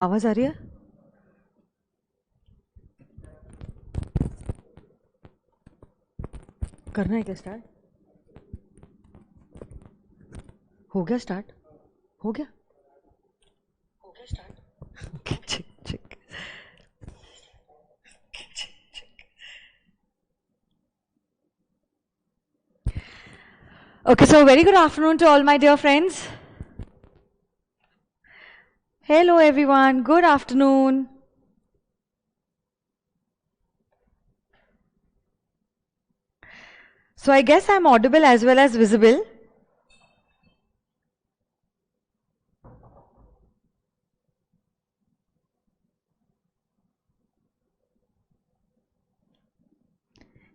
आवाज आ रही है? करना है क्या स्टार्ट? हो गया स्टार्ट? हो गया स्टार्ट? ठीक ठीक। Okay, so very good afternoon to all my dear friends. Hello everyone, good afternoon. So I guess I'm audible as well as visible.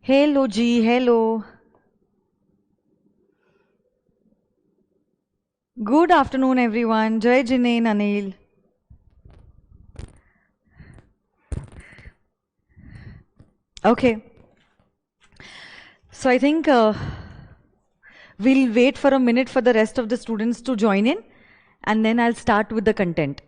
Hello G, hello. Good afternoon everyone. Jai Jinein Anil. Okay. So I think we'll wait for a minute for the rest of the students to join in, and then I'll start with the content.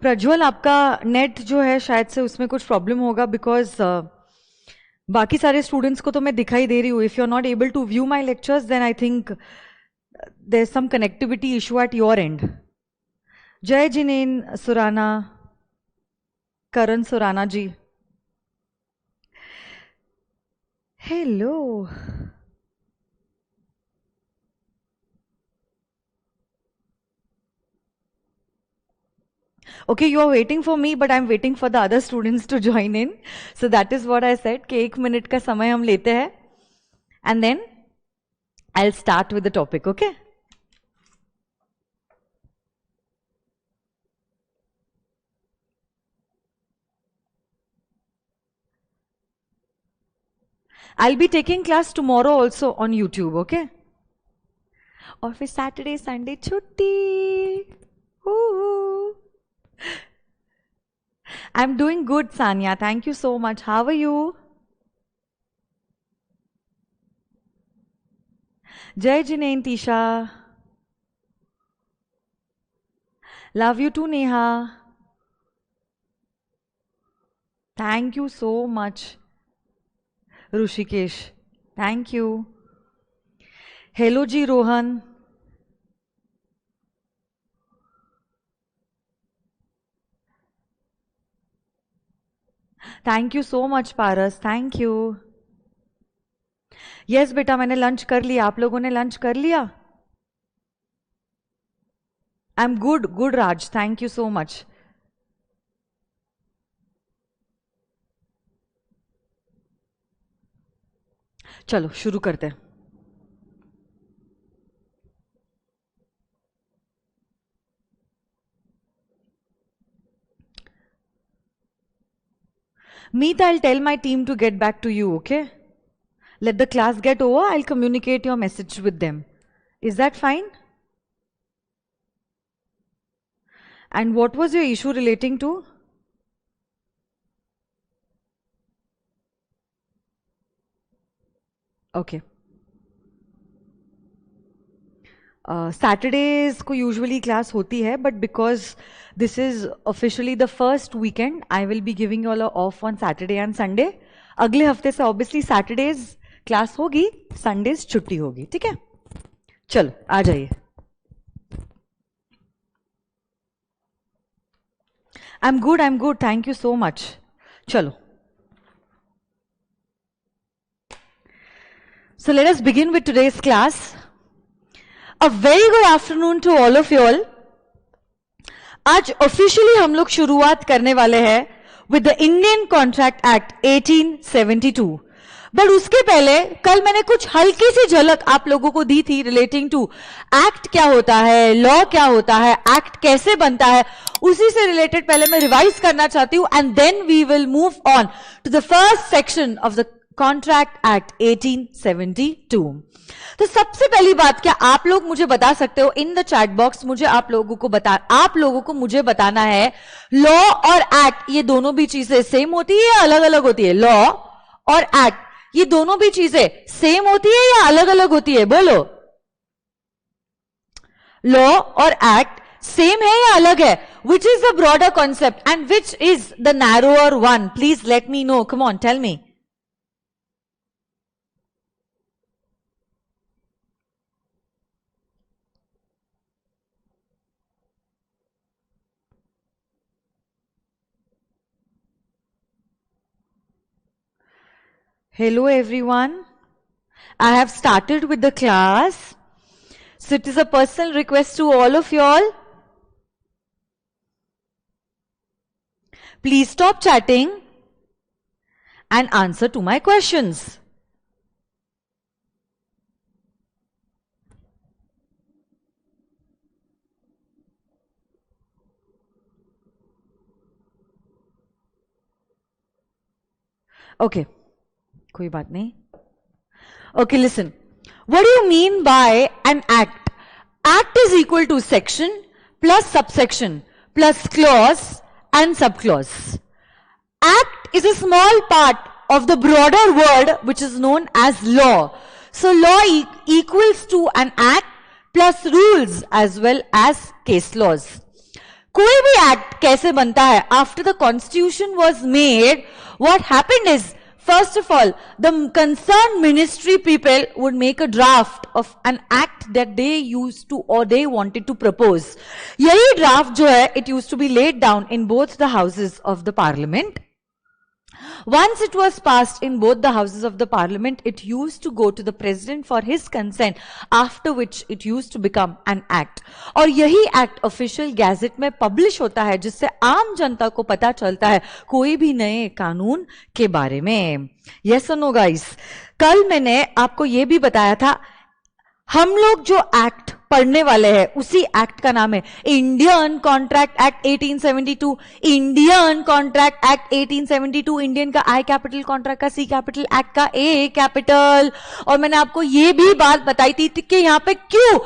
Prajwal, आपका net जो है शायद से उसमें कुछ problem होगा, because बाकी सारे स्टूडेंट्स को तो मैं दिखाई दे रही हूँ. If you are not able to view my lectures then I think there is some connectivity issue at your end. Jai Jinen Surana, Karan Surana ji, hello. Okay, you are waiting for me, but I'm waiting for the other students to join in. So that is what I said, कि 1 minute का समय हम लेते हैं, and then I'll start with the topic, okay? I'll be taking class tomorrow also on YouTube, okay? और फिर Saturday, Sunday छुट्टी. I'm doing good, Sanya. Thank you so much. How are you? Jai Jinein Tisha. Love you too, Neha. Thank you so much, Rushikesh. Thank you. Hello Ji Rohan. Thank you so much, Paras. Thank you. Yes, बेटा मैंने lunch कर लिया. आप लोगों ने lunch कर लिया? I'm good, Raj. Thank you so much. चलो शुरू करते हैं. Meet, I'll tell my team to get back to you, okay? Let the class get over, I'll communicate your message with them. Is that fine? And what was your issue relating to? Okay. Saturdays को usually class होती है, but because this is officially the first weekend, I will be giving you all off on Saturday and Sunday. अगले हफ्ते से obviously Saturdays class होगी, Sundays छुट्टी होगी, ठीक है? चलो आ जाइए. I'm good. Thank you so much. चलो. So let us begin with today's class. A very good afternoon to all of you all. आज ऑफिशियली हम लोग शुरुआत करने वाले हैं with the Indian contract act 1872. But उसके पहले कल मैंने कुछ हल्की सी झलक आप लोगों को दी थी रिलेटिंग टू एक्ट क्या होता है, लॉ क्या होता है, एक्ट कैसे बनता है. उसी से रिलेटेड पहले मैं रिवाइज करना चाहती हूं, and then we will move on to the first section of the contract act 1872। तो सबसे पहली बात, क्या आप लोग मुझे बता सकते हो इन द चैट बॉक्स, आप लोगों को मुझे बताना है, लॉ और एक्ट ये दोनों भी चीजें सेम होती है या अलग अलग होती है? लॉ और एक्ट ये दोनों भी चीजें सेम होती है या अलग अलग होती है? बोलो, लॉ और एक्ट सेम है या अलग है? Which is the broader concept and which is the narrower one? Please let me know, come on, tell me. Hello everyone, I have started with the class. So it is a personal request to all of you all. Please stop chatting and answer to my questions. Okay, कोई बात नहीं. Okay, listen. What do you mean by an act? Act is equal to section plus subsection plus clause and subclause. Act is a small part of the broader word which is known as law. So law equals to an act plus rules as well as case laws. कोई भी act कैसे बनता है? After the constitution was made, what happened is, first of all, the concerned ministry people would make a draft of an act that they used to or they wanted to propose. यही draft जो है, it used to be laid down in both the houses of the parliament. Once it was passed in both the houses of the parliament, it used to go to the president for his consent, after which it used to become an act. और यही act official gazette में publish होता है, जिससे आम जनता को पता चलता है कोई भी नए कानून के बारे में. यस और नो गाइस? कल मैंने आपको यह भी बताया था, हम लोग जो एक्ट पढ़ने वाले हैं उसी एक्ट का नाम है Indian contract act 1872. Indian contract act 1872, Indian का आई कैपिटल, कॉन्ट्रैक्ट का सी कैपिटल, एक्ट का ए कैपिटल. और मैंने आपको यह भी बात बताई थी कि यहां पे क्यों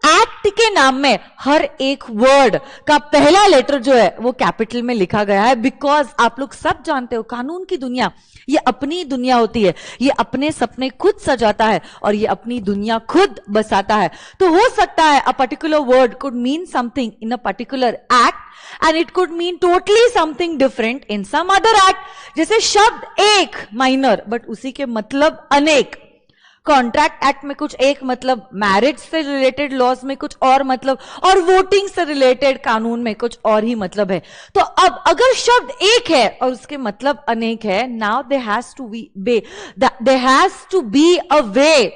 एक्ट के नाम में हर एक वर्ड का पहला लेटर जो है वो कैपिटल में लिखा गया है. बिकॉज आप लोग सब जानते हो, कानून की दुनिया ये अपनी दुनिया होती है, ये अपने सपने खुद सजाता है और ये अपनी दुनिया खुद बसाता है. तो हो सकता है a particular word could mean something in a particular act and it could mean totally something different in some other act. जैसे शब्द एक माइनर बट उसी के मतलब अनेक. कॉन्ट्रैक्ट एक्ट में कुछ एक मतलब, मैरिज से रिलेटेड लॉज में कुछ और मतलब, और वोटिंग से रिलेटेड कानून में कुछ और ही मतलब है. तो अब अगर शब्द एक है और उसके मतलब अनेक है, now there has to be a way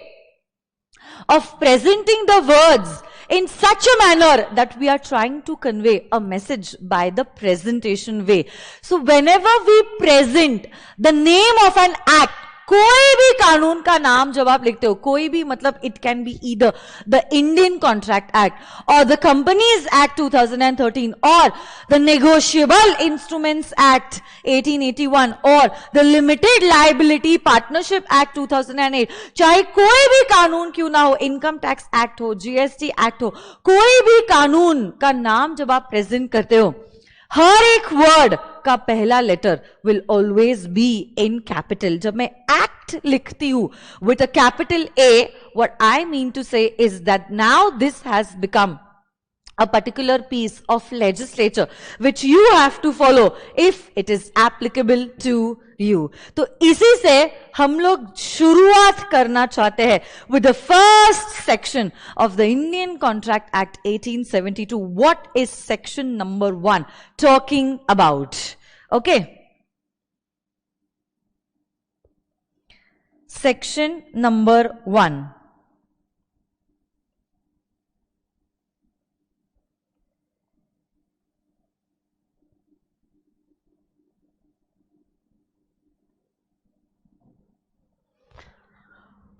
of presenting the words in such a manner that we are trying to convey a message by the presentation way. So whenever we present the name of an act, कोई भी कानून का नाम जब आप लिखते हो, कोई भी मतलब, it can be either the Indian contract act और द कंपनीज एक्ट 2013 और द नेगोशिएबल इंस्ट्रूमेंट्स एक्ट 1881 और the limited liability partnership act 2008, चाहे कोई भी कानून क्यों ना हो, इनकम टैक्स एक्ट हो, जीएसटी एक्ट हो, कोई भी कानून का नाम जब आप प्रेजेंट करते हो, हर एक वर्ड का पहला letter will always be in capital. जब मैं एक्ट लिखती हूं with a capital A, what I mean to say is that now this has become a particular piece of legislature which you have to follow if it is applicable to you. तो इसी से हम लोग शुरुआत करना चाहते हैं with the first section of the Indian Contract Act 1872. What is section number 1 talking about? Okay. Section number 1.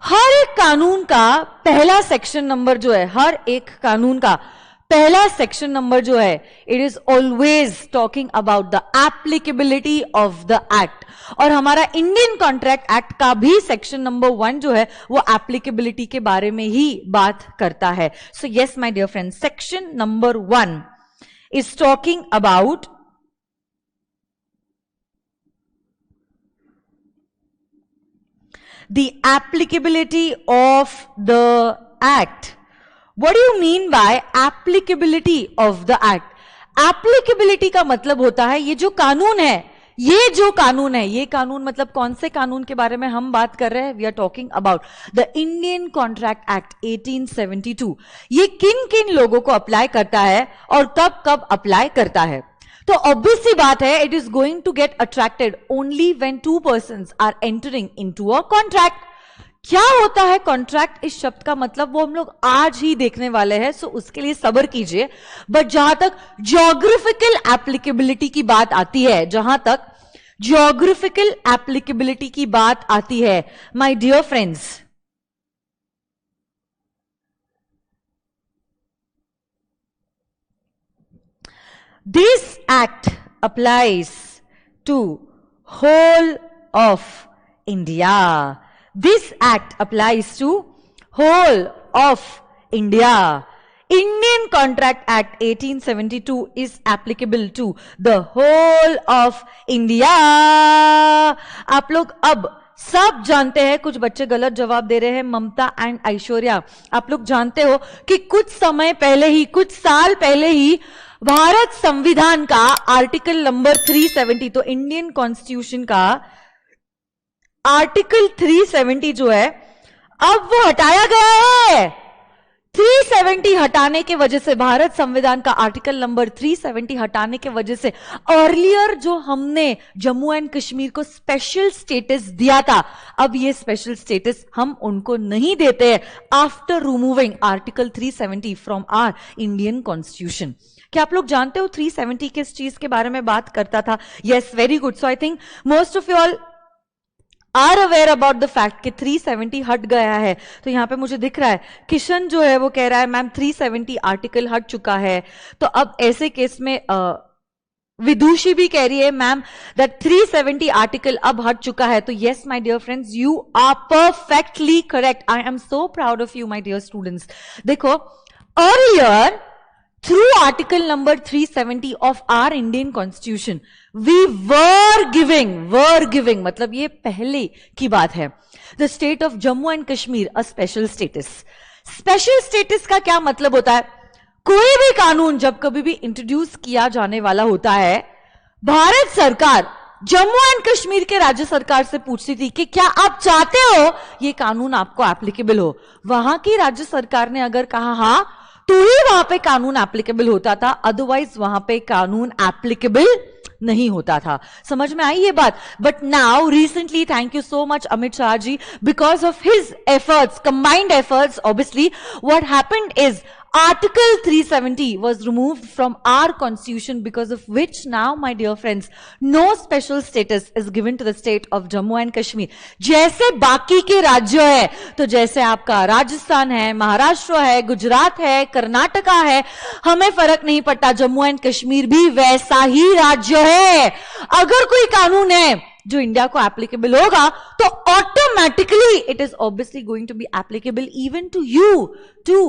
हर एक कानून का पहला सेक्शन नंबर जो है, हर एक कानून का पहला सेक्शन नंबर जो है, it is always talking about the applicability of the act, और हमारा इंडियन कॉन्ट्रैक्ट एक्ट का भी सेक्शन नंबर 1 जो है वो एप्लीकेबिलिटी के बारे में ही बात करता है. So yes my dear friends, section number 1 is talking about the applicability of the act. What do you mean by applicability of the act? Applicability का मतलब होता है ये जो कानून है, ये कानून मतलब कौन से कानून के बारे में हम बात कर रहे हैं? We are talking about the Indian contract act 1872. ये किन किन लोगों को अप्लाई करता है और कब कब अप्लाई करता है? तो ऑब्वियस सी बात है, it is going to get attracted only when two persons are entering into a contract. क्या होता है कॉन्ट्रैक्ट? इस शब्द का मतलब वो हम लोग आज ही देखने वाले हैं, सो उसके लिए सब्र कीजिए. बट जहां तक ज्योग्राफिकल एप्लीकेबिलिटी की बात आती है, my dear friends, this act applies to whole of India. This act applies to whole of India. Indian Contract Act 1872 is applicable to the whole of India. आप लोग अब सब जानते हैं, कुछ बच्चे गलत जवाब दे रहे हैं, ममता एंड ऐश्वर्या. आप लोग जानते हो कि कुछ समय पहले ही, कुछ साल पहले ही भारत संविधान का आर्टिकल नंबर 370, तो इंडियन कॉन्स्टिट्यूशन का आर्टिकल 370 जो है अब वो हटाया गया है. 370 हटाने के वजह से, भारत संविधान का आर्टिकल नंबर 370 हटाने के वजह से, अर्लियर जो हमने जम्मू एंड कश्मीर को स्पेशल स्टेटस दिया था, अब ये स्पेशल स्टेटस हम उनको नहीं देते हैं after removing article 370 from our Indian constitution. क्या आप लोग जानते हो 370 किस चीज के बारे में बात करता था? Yes, very good. So I think most of you all are aware about the fact कि 370 हट गया है. तो यहां पे मुझे दिख रहा है किशन जो है वो कह रहा है मैम 370 आर्टिकल हट चुका है. तो अब ऐसे केस में विदुषी भी कह रही है मैम दैट 370 आर्टिकल अब हट चुका है. तो yes my dear friends, you are perfectly correct. I am so proud of you my dear students. देखो, earlier through article number 370 of our Indian constitution we were giving मतलब ये पहले की बात है, the state of Jammu and Kashmir a special status. Special status का क्या मतलब होता है? कोई भी कानून जब कभी भी इंट्रोड्यूस किया जाने वाला होता है, भारत सरकार जम्मू एंड कश्मीर के राज्य सरकार से पूछती थी कि क्या आप चाहते हो ये कानून आपको एप्लीकेबल हो. वहां की राज्य सरकार ने अगर कहा हाँ, तो ही वहां पे कानून एप्लीकेबल होता था, अदरवाइज वहां पे कानून एप्लीकेबल नहीं होता था. समझ में आई ये बात? But now recently, thank you so much Amit Shah ji, because of his efforts, combined efforts, obviously what happened is Article 370 was removed from our constitution, because of which now, my dear friends, no special status is given to the state of Jammu and Kashmir. जैसे बाकी के राज्य है, तो जैसे आपका राजस्थान है, महाराष्ट्र है, गुजरात है, कर्नाटका है, हमें फर्क नहीं पड़ता, जम्मू एंड कश्मीर भी वैसा ही राज्य है. अगर कोई कानून है जो इंडिया को एप्लीकेबल होगा, तो automatically it is obviously going to be applicable even to you, to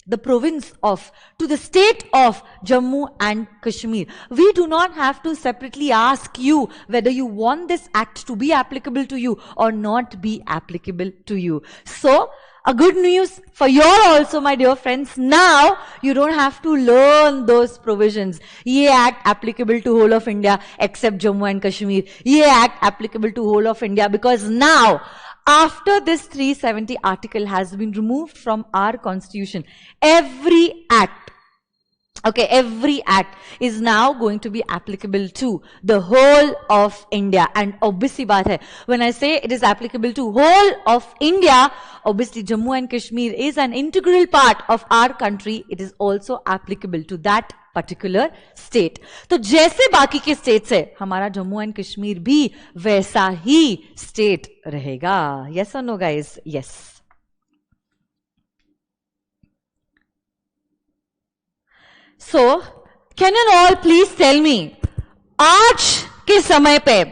the province of, to the state of Jammu and Kashmir. We do not have to separately ask you whether you want this act to be applicable to you or not be applicable to you. So, a good news for you also, my dear friends. Now, you don't have to learn those provisions. Ye act applicable to whole of India except Jammu and Kashmir. Ye act applicable to whole of India, because now, after this 370 article has been removed from our constitution, every act is now going to be applicable to the whole of India. And obviously baat hai, when I say it is applicable to whole of India, obviously Jammu and Kashmir is an integral part of our country. It is also applicable to that particular state. तो जैसे बाकी के state से हमारा Jammu and Kashmir भी वैसा ही state रहेगा. यस और no guys? Yes. So can you all please tell me, आज के समय पे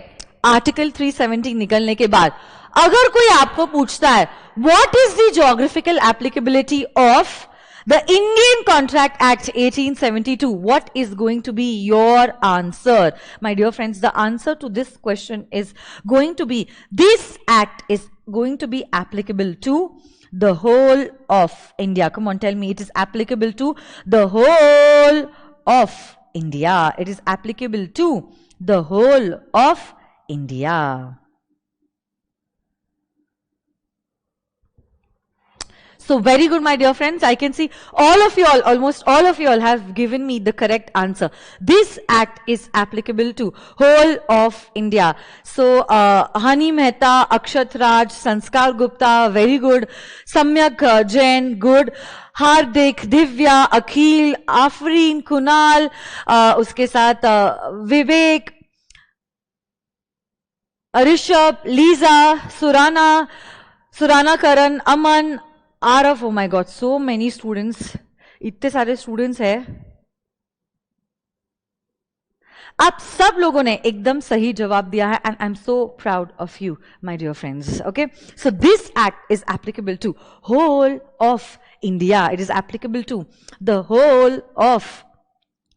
आर्टिकल 370 निकलने के बाद अगर कोई आपको पूछता है what is the geographical applicability of the Indian Contract Act 1872, what is going to be your answer? My dear friends, the answer to this question is going to be, this act is going to be applicable to the whole of India. Come on, tell me, it is applicable to the whole of India. It is applicable to the whole of India. So very good, my dear friends. I can see all of you all, almost all of you all have given me the correct answer. This act is applicable to whole of India. So Hani Mehta, Akshat Raj, Sanskar Gupta, very good. Samyak Jain, good. Hardik, Divya, Akhil, Afreen, Kunal, उसके साथ विवेक, Rishabh, Lisa, Surana Karan, Aman, Arav, oh my god, so many students, इतने सारे students हैं. आप सब लोगों ने एकदम सही जवाब दिया है and I'm so proud of you, my dear friends. Okay, so this act is applicable to whole of India. It is applicable to the whole of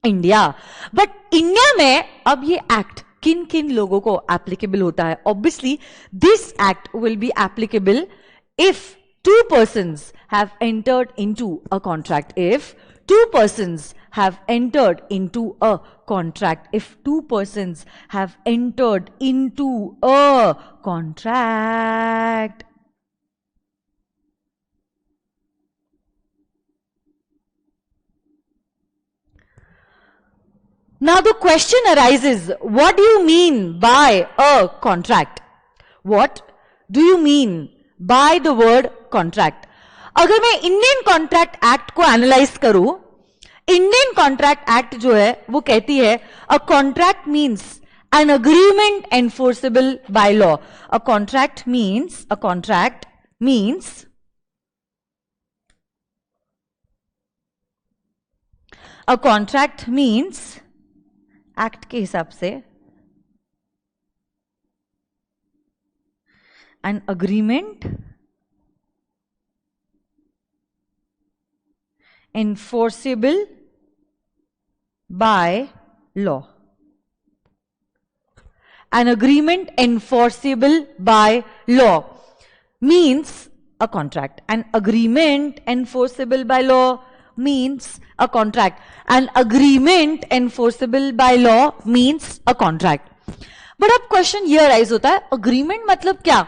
India. But India में अब ये act किन किन लोगों को applicable होता है? Obviously, this act will be applicable if two persons have entered into a contract. If two persons have entered into a contract. If two persons have entered into a contract. Now the question arises, what do you mean by a contract? What do you mean by the word contract? अगर मैं Indian contract act को analyse करूं, Indian contract act जो है वो कहती है a contract means N agreement enforceable by law. A contract means act के हिसाब से an agreement enforceable by law. An agreement enforceable by law means a contract. An agreement enforceable by law means a contract. An agreement enforceable by law means a contract. But अब question ये arise होता है, agreement मतलब क्या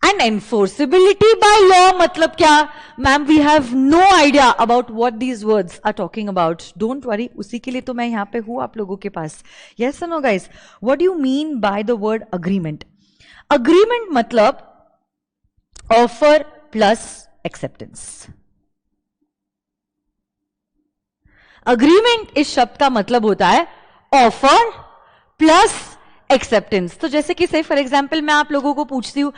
and enforceability bye law मतलब क्या? Ma'am we have no idea about what these words are talking about. Don't worry, उसी के लिए तो मैं यहां पे हूं आप लोगों के पास. यस और no guys, what do you mean by the word agreement? Agreement मतलब ऑफर प्लस एक्सेप्टेंस. अग्रीमेंट इस शब्द का मतलब होता है ऑफर प्लस एक्सेप्टेंस. तो जैसे कि से फॉर एग्जाम्पल मैं आप लोगों को पूछती हूं,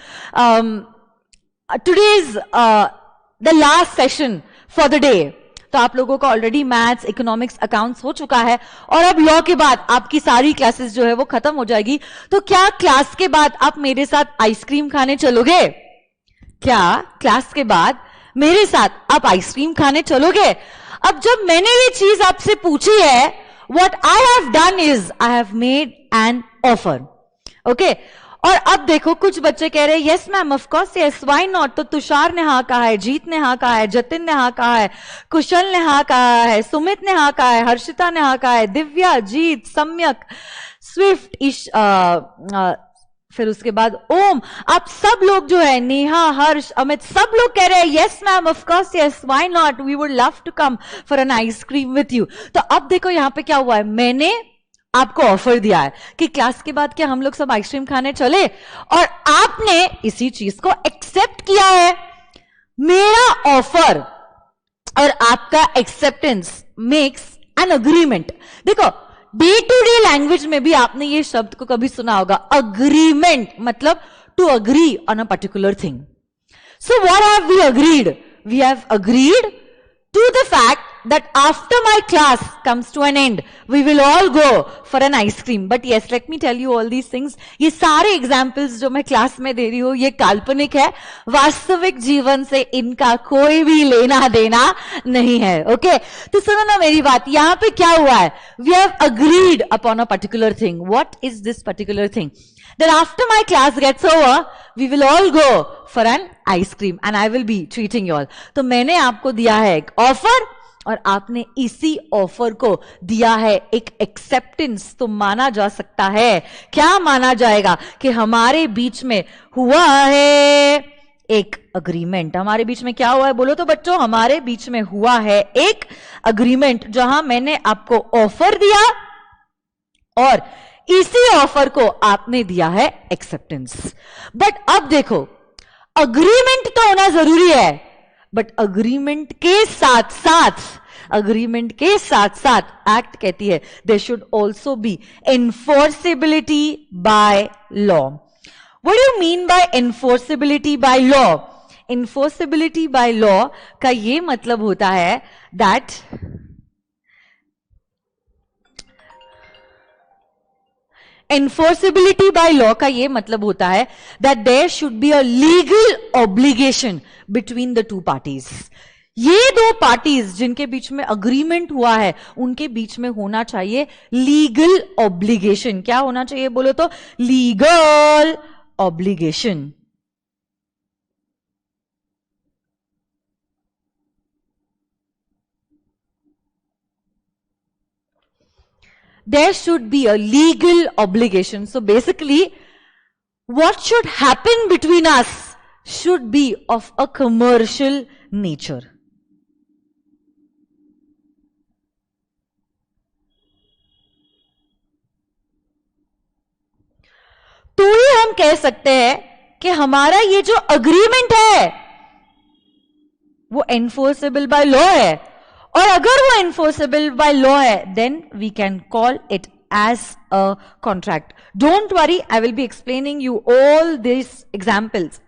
today is the last session for the day. तो आप लोगों का ऑलरेडी मैथ्स, इकोनॉमिक्स, अकाउंट्स हो चुका है और अब लॉ के बाद आपकी सारी क्लासेस जो है वो खत्म हो जाएगी. तो क्या क्लास के बाद आप मेरे साथ आइसक्रीम खाने चलोगे? क्या क्लास के बाद मेरे साथ आप आइसक्रीम खाने चलोगे? अब जब मैंने ये चीज आपसे पूछी है, what I have done is I have made an offer. Okay? और अब देखो कुछ बच्चे कह रहे हैं yes ma'am of course yes why not. तो तुषार ने हाँ कहा है, जीत ने हाँ कहा है, जतिन ने हाँ कहा है, कुशल ने हाँ कहा है, सुमित ने हाँ कहा है, हर्षिता ने हाँ कहा है, दिव्या, जीत, सम्यक, स्विफ्ट, फिर उसके बाद ओम. आप सब लोग जो है, नेहा, हर्ष, अमित, सब लोग कह रहे हैं yes ma'am of course yes why not, we would love to come for an ice cream with you. तो अब देखो यहां पे क्या हुआ है, मैंने आपको ऑफर दिया है कि क्लास के बाद क्या हम लोग सब आइसक्रीम खाने चले, और आपने इसी चीज को एक्सेप्ट किया है. मेरा ऑफर और आपका एक्सेप्टेंस मेक्स एन अग्रीमेंट. देखो डे टू डे लैंग्वेज में भी आपने ये शब्द को कभी सुना होगा, अग्रीमेंट मतलब to agree on a particular thing. So what have we agreed? We have agreed to the fact that after my class comes to an end, we will all go for an ice cream. But yes, let me tell you all these things. ये सारे examples जो मैं class में दे रही हूँ ये काल्पनिक है, वास्तविक जीवन से इनका कोई भी लेना देना नहीं है. ओके, तो सुनो ना मेरी बात. यहाँ पे क्या हुआ है? We have agreed upon a particular thing. What is this particular thing? That after my class gets over, we will all go for an ice cream and I will be treating you all. तो मैंने आपको दिया है एक offer और आपने इसी offer को दिया है एक एक्सेप्टेंस. तो माना जा सकता है, क्या माना जाएगा? कि हमारे बीच में हुआ है एक अग्रीमेंट. हमारे बीच में क्या हुआ है बोलो तो बच्चों? हमारे बीच में हुआ है एक अग्रीमेंट, जहां मैंने आपको ऑफर दिया और इसी ऑफर को आपने दिया है एक्सेप्टेंस. बट अब देखो, अग्रीमेंट तो होना जरूरी है, बट अग्रीमेंट के साथ साथ एक्ट कहती है there should also be enforceability by law. What do you mean by enforceability by law? Enforceability by law का यह मतलब होता है दैट एनफोर्सेबिलिटी बाय लॉ का यह मतलब होता है that there should be a legal obligation between the two parties. ये दो पार्टीज जिनके बीच में अग्रीमेंट हुआ है उनके बीच में होना चाहिए लीगल ऑब्लिगेशन. क्या होना चाहिए बोलो तो? Legal obligation. There should be a legal obligation. So basically, what should happen between us should be of a commercial nature. तो ही हम कह सकते हैं कि हमारा ये जो अग्रीमेंट है वो एनफोर्सेबल बाय लॉ है. और अगर वो एनफोर्सेबल बाय लॉ है then we can call it as a contract. Don't worry, I will be explaining you all this examples.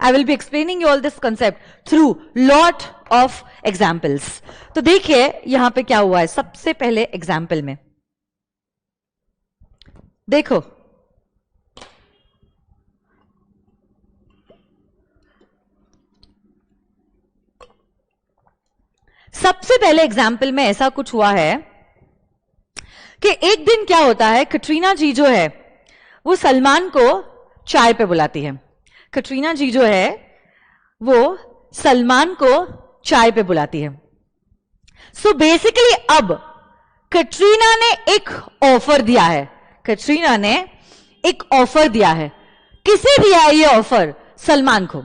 I will be explaining you all this concept through lot of examples. तो देखिए यहां पे क्या हुआ है. सबसे पहले एग्जाम्पल में देखो, सबसे पहले एग्जाम्पल में ऐसा कुछ हुआ है कि एक दिन क्या होता है, कटरीना जी जो है वो सलमान को चाय पे बुलाती है. कटरीना जी जो है वो सलमान को चाय पे बुलाती है. सो बेसिकली अब कटरीना ने एक ऑफर दिया है. कटरीना ने एक ऑफर दिया है. किसे दिया है ये ऑफर? सलमान को.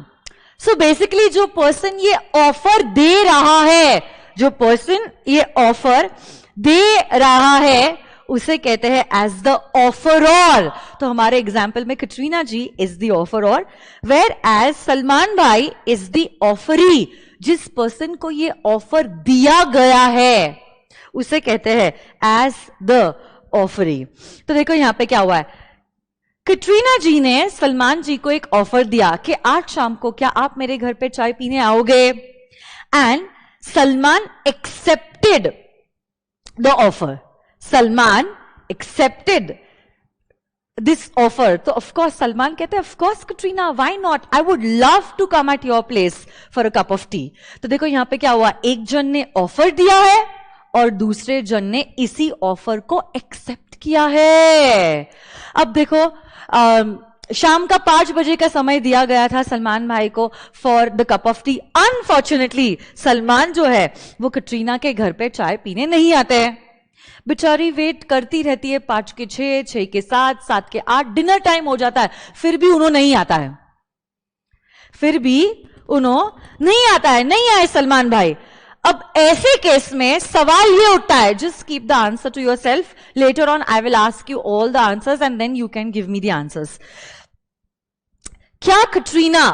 सो बेसिकली जो पर्सन ये ऑफर दे रहा है, जो पर्सन ये ऑफर दे रहा है उसे कहते हैं एज द ऑफरर. तो हमारे एग्जाम्पल में Katrina ji is the offerer, whereas Salman भाई इज द ऑफरी. जिस पर्सन को ये ऑफर दिया गया है उसे कहते हैं एज द ऑफरी. तो देखो यहां पे क्या हुआ है, कटरीना जी ने सलमान जी को एक ऑफर दिया कि आज शाम को क्या आप मेरे घर पे चाय पीने आओगे. And Salman accepted the offer. Salman accepted this offer. तो ऑफकोर्स सलमान कहते हैं of course Katrina, why not, I would love to come at your place for a cup of tea. तो देखो यहां पे क्या हुआ, एक जन ने ऑफर दिया है और दूसरे जन ने इसी ऑफर को एक्सेप्ट किया है. अब देखो शाम का 5 बजे का समय दिया गया था सलमान भाई को for the cup of T. Unfortunately Salman जो है वो कटरीना के घर पे चाय पीने नहीं आते हैं. बेचारी वेट करती रहती है, 5 के 6, 6 के 7, 7 के 8, डिनर टाइम हो जाता है, फिर भी उन्होंने नहीं आता है. फिर भी उन्होंने नहीं आता है, नहीं आए सलमान भाई. अब ऐसे केस में सवाल ये उठता है, just keep the answer to yourself, later on I will ask you all the answers and then you can give me the answers. क्या कटरीना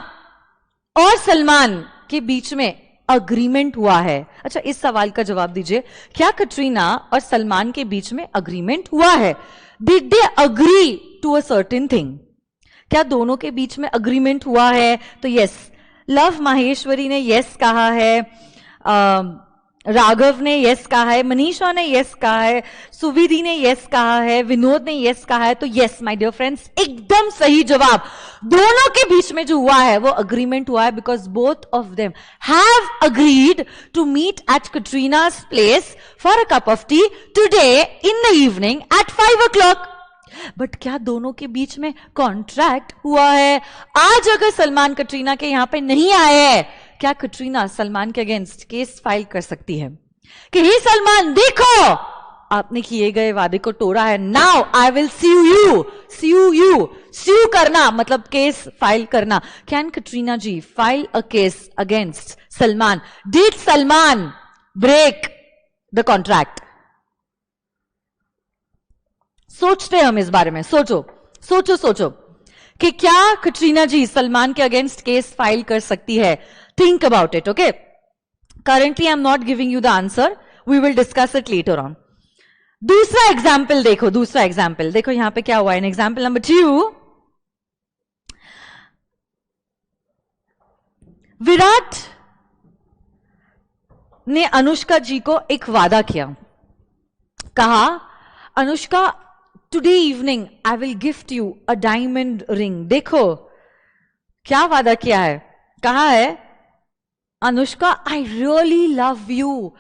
और सलमान के बीच में अग्रीमेंट हुआ है? अच्छा, इस सवाल का जवाब दीजिए. क्या कटरीना और सलमान के बीच में अग्रीमेंट हुआ है? Did they agree to a certain thing? क्या दोनों के बीच में अग्रीमेंट हुआ है? तो यस, लव माहेश्वरी ने यस कहा है, राघव ने यस कहा है, मनीषा ने यस कहा है, सुविधि ने यस कहा है, विनोद ने यस कहा है। तो यस माय डियर फ्रेंड्स, एकदम सही जवाब। दोनों के बीच में जो हुआ है वो अग्रीमेंट हुआ है, because both of them have agreed to meet at Katrina's place for a cup of tea today in the evening at 5 o'clock। But क्या दोनों के बीच में कॉन्ट्रैक्ट हुआ है? आज अगर सलमान कटरीना के यहां पे नहीं आए हैं, क्या कटरीना सलमान के अगेंस्ट केस फाइल कर सकती है कि हे सलमान, देखो आपने किए गए वादे को तोड़ा है, नाउ आई विल स्यू करना मतलब केस फाइल करना। Can Katrina ji file a case against Salman? Did Salman break the contract? सोचते हम इस बारे में, सोचो कि क्या कटरीना जी सलमान के अगेंस्ट केस फाइल कर सकती है? Think about it, okay? Currently I am not giving you the answer, we will discuss it later on. दूसरा एग्जाम्पल देखो यहां पे क्या हुआ है। इन एग्जाम्पल नंबर 2, विराट ने अनुष्का जी को एक वादा किया, कहा Anushka today evening I will gift you a diamond ring. देखो क्या वादा किया है, कहा है Anushka I really love you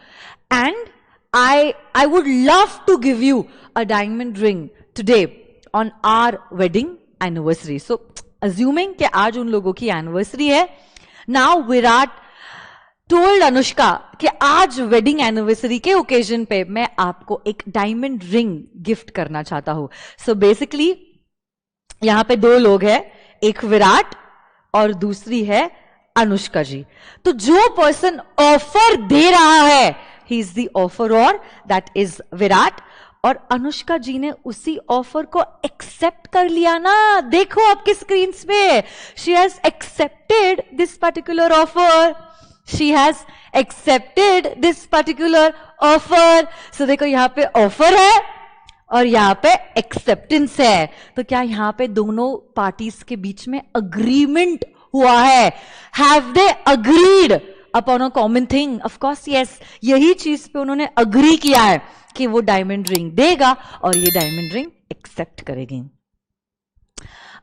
and I would love to give you a diamond ring today on our wedding anniversary. So assuming कि आज उन लोगों की एनिवर्सरी है, now विराट told अनुष्का कि आज वेडिंग एनिवर्सरी के ओकेजन पे मैं आपको एक डायमंड रिंग गिफ्ट करना चाहता हूं। सो बेसिकली यहां पे दो लोग हैं, एक विराट और दूसरी है अनुष्का जी। तो जो पर्सन ऑफर दे रहा है he is the offeror, that is Virat, और अनुष्का जी ने उसी ऑफर को एक्सेप्ट कर लिया ना। देखो आपकी स्क्रीन पे, she has accepted this particular offer, she has accepted this particular offer. So देखो यहां पे ऑफर है और यहां पे एक्सेप्टेंस है। तो क्या यहां पे दोनों पार्टीज के बीच में अग्रीमेंट हुआ है? Have they agreed upon a common thing? Of course yes, यही चीज पे उन्होंने अग्री किया है कि वो डायमंड रिंग देगा और ये डायमंड रिंग एक्सेप्ट करेगी।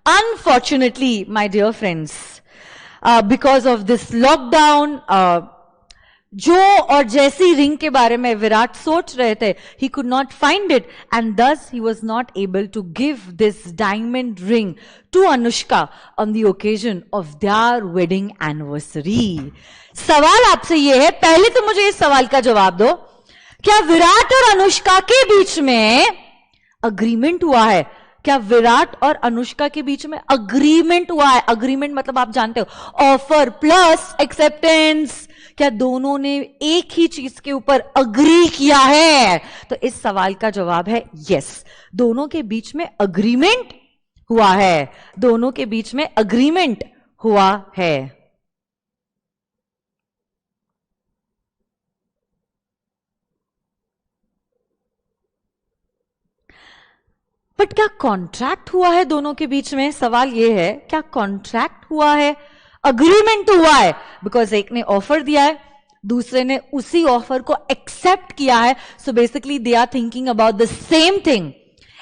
Unfortunately my dear friends, because of this lockdown, जो और जैसी रिंग के बारे में विराट सोच रहे थे, he could not find it and thus he was not able to give this diamond ring to Anushka on the occasion of their wedding anniversary. सवाल आपसे यह है, पहले तो मुझे इस सवाल का जवाब दो, क्या विराट और अनुष्का के बीच में अग्रीमेंट हुआ है? क्या विराट और अनुष्का के बीच में अग्रीमेंट हुआ है? अग्रीमेंट मतलब आप जानते हो, ऑफर प्लस एक्सेप्टेंस। क्या दोनों ने एक ही चीज के ऊपर अग्री किया है? तो इस सवाल का जवाब है यस, दोनों के बीच में अग्रीमेंट हुआ है, दोनों के बीच में अग्रीमेंट हुआ है। बट क्या कॉन्ट्रैक्ट हुआ है दोनों के बीच में? सवाल यह है, क्या कॉन्ट्रैक्ट हुआ है? अग्रीमेंट तो हुआ है, बिकॉज एक ने ऑफर दिया है, दूसरे ने उसी ऑफर को एक्सेप्ट किया है। So basically they are thinking about the same thing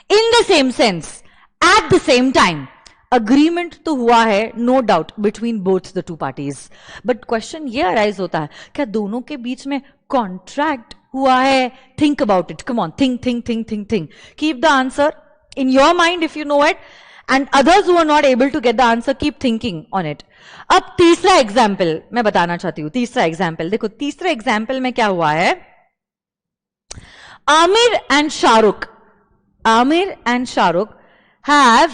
in the same sense at the same time. Agreement तो हुआ है no doubt between both the two parties, but question ये अराइज होता है, क्या दोनों के बीच में कॉन्ट्रैक्ट हुआ है? Think about it, come on, think think think think think, keep the answer in your mind if you know it, and others who are not able to get the answer keep thinking on it. अब तीसरा example मैं बताना चाहती हूं। तीसरा example देखो, तीसरे example में क्या हुआ है, Aamir and Shahrukh have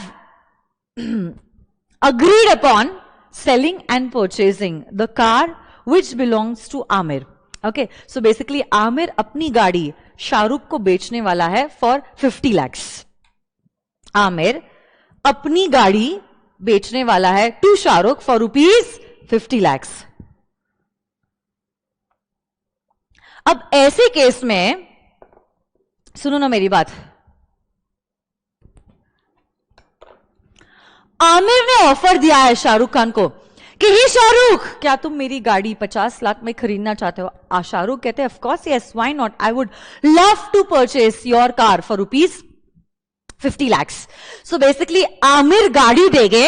agreed upon selling and purchasing the car which belongs to Amir. Okay, so basically Aamir अपनी गाड़ी शाहरुख को बेचने वाला है for 50 lakhs. आमिर अपनी गाड़ी बेचने वाला है टू शाहरुख फॉर ₹50 lakhs. अब ऐसे केस में सुनो ना मेरी बात, आमिर ने ऑफर दिया है शाहरुख खान को कि हे शाहरुख, क्या तुम मेरी गाड़ी 50 लाख में खरीदना चाहते हो? शाहरुख कहते हैं, of course yes, why not, I would love to purchase your car for ₹50 lakhs. So basically Aamir गाड़ी देंगे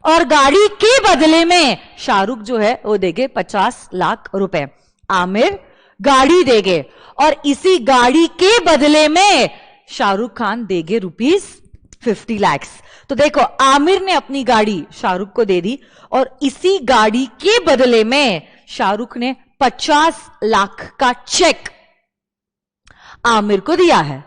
और गाड़ी के बदले में शाहरुख जो है वो देंगे 50 लाख रुपए. आमिर गाड़ी देंगे और इसी गाड़ी के बदले में शाहरुख खान देंगे ₹50 lakhs. तो देखो, आमिर ने अपनी गाड़ी शाहरुख को दे दी और इसी गाड़ी के बदले में शाहरुख ने 50 लाख का चेक आमिर को दिया है.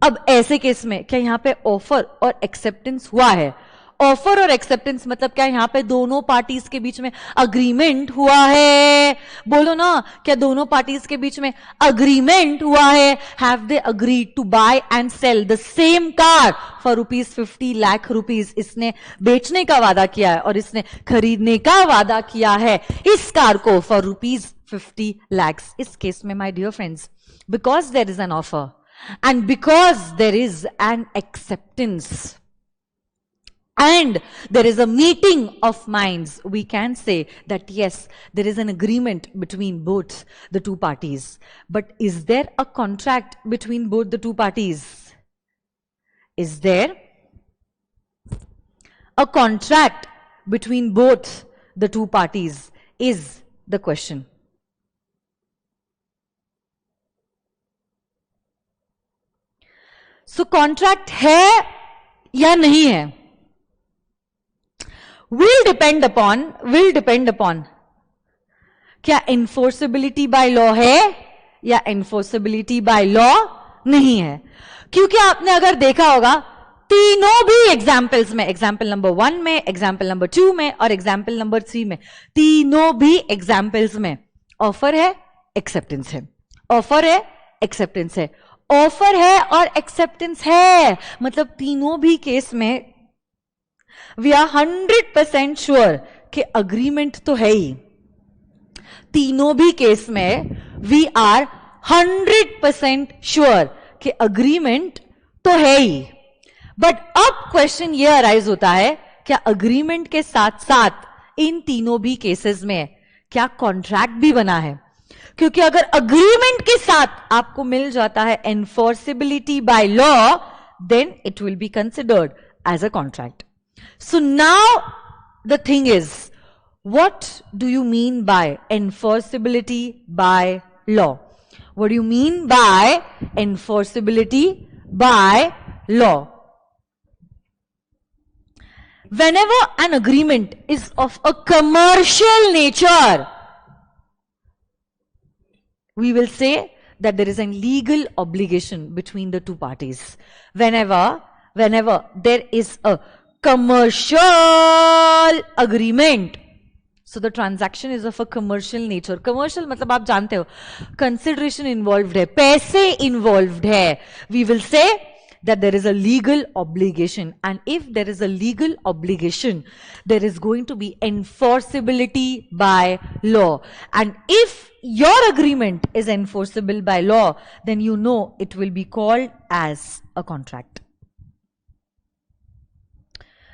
अब ऐसे केस में क्या यहां पे ऑफर और एक्सेप्टेंस हुआ है? ऑफर और एक्सेप्टेंस मतलब क्या यहां पे दोनों पार्टीज के बीच में अग्रीमेंट हुआ है? बोलो ना, क्या दोनों पार्टीज के बीच में अग्रीमेंट हुआ है? Have they agreed to buy and sell the same car for ₹50 lakh? इसने बेचने का वादा किया है और इसने खरीदने का वादा किया है इस कार को फॉर ₹50 lakhs. इस केस में my dear friends, because there is an offer and because there is an acceptance and there is a meeting of minds, we can say that yes, there is an agreement between both the two parties. But is there a contract between both the two parties? Is there a contract between both the two parties is the question. So contract है या नहीं है? Will depend upon क्या enforceability by law है या enforceability by law नहीं है. क्योंकि आपने अगर देखा होगा तीनों भी एग्जाम्पल्स में, एग्जाम्पल नंबर 1 में, एग्जाम्पल नंबर 2 में और एग्जाम्पल नंबर 3 में, तीनों भी एग्जाम्पल्स में ऑफर है, एक्सेप्टेंस है. ऑफर है, एक्सेप्टेंस है. ऑफर है और एक्सेप्टेंस है मतलब तीनों भी केस में वी आर 100% श्योर कि अग्रीमेंट तो है ही. तीनों भी केस में वी आर 100% श्योर कि अग्रीमेंट तो है ही. बट अब क्वेश्चन ये अराइज होता है, क्या अग्रीमेंट के साथ साथ इन तीनों भी केसेस में क्या कॉन्ट्रैक्ट भी बना है? क्योंकि अगर अग्रीमेंट के साथ आपको मिल जाता है enforceability by law, then it will be considered as a contract. So now the thing is, what do you mean by enforceability by law? What do you mean by enforceability by law? Whenever an agreement is of a commercial nature, we will say that there is a legal obligation between the two parties. Whenever there is a commercial agreement, so the transaction is of a commercial nature. Commercial मतलब आप जानते हो, consideration involved है, पैसे involved है. We will say that there is a legal obligation, and if there is a legal obligation, there is going to be enforceability by law. And if your agreement is enforceable by law, then you know it will be called as a contract.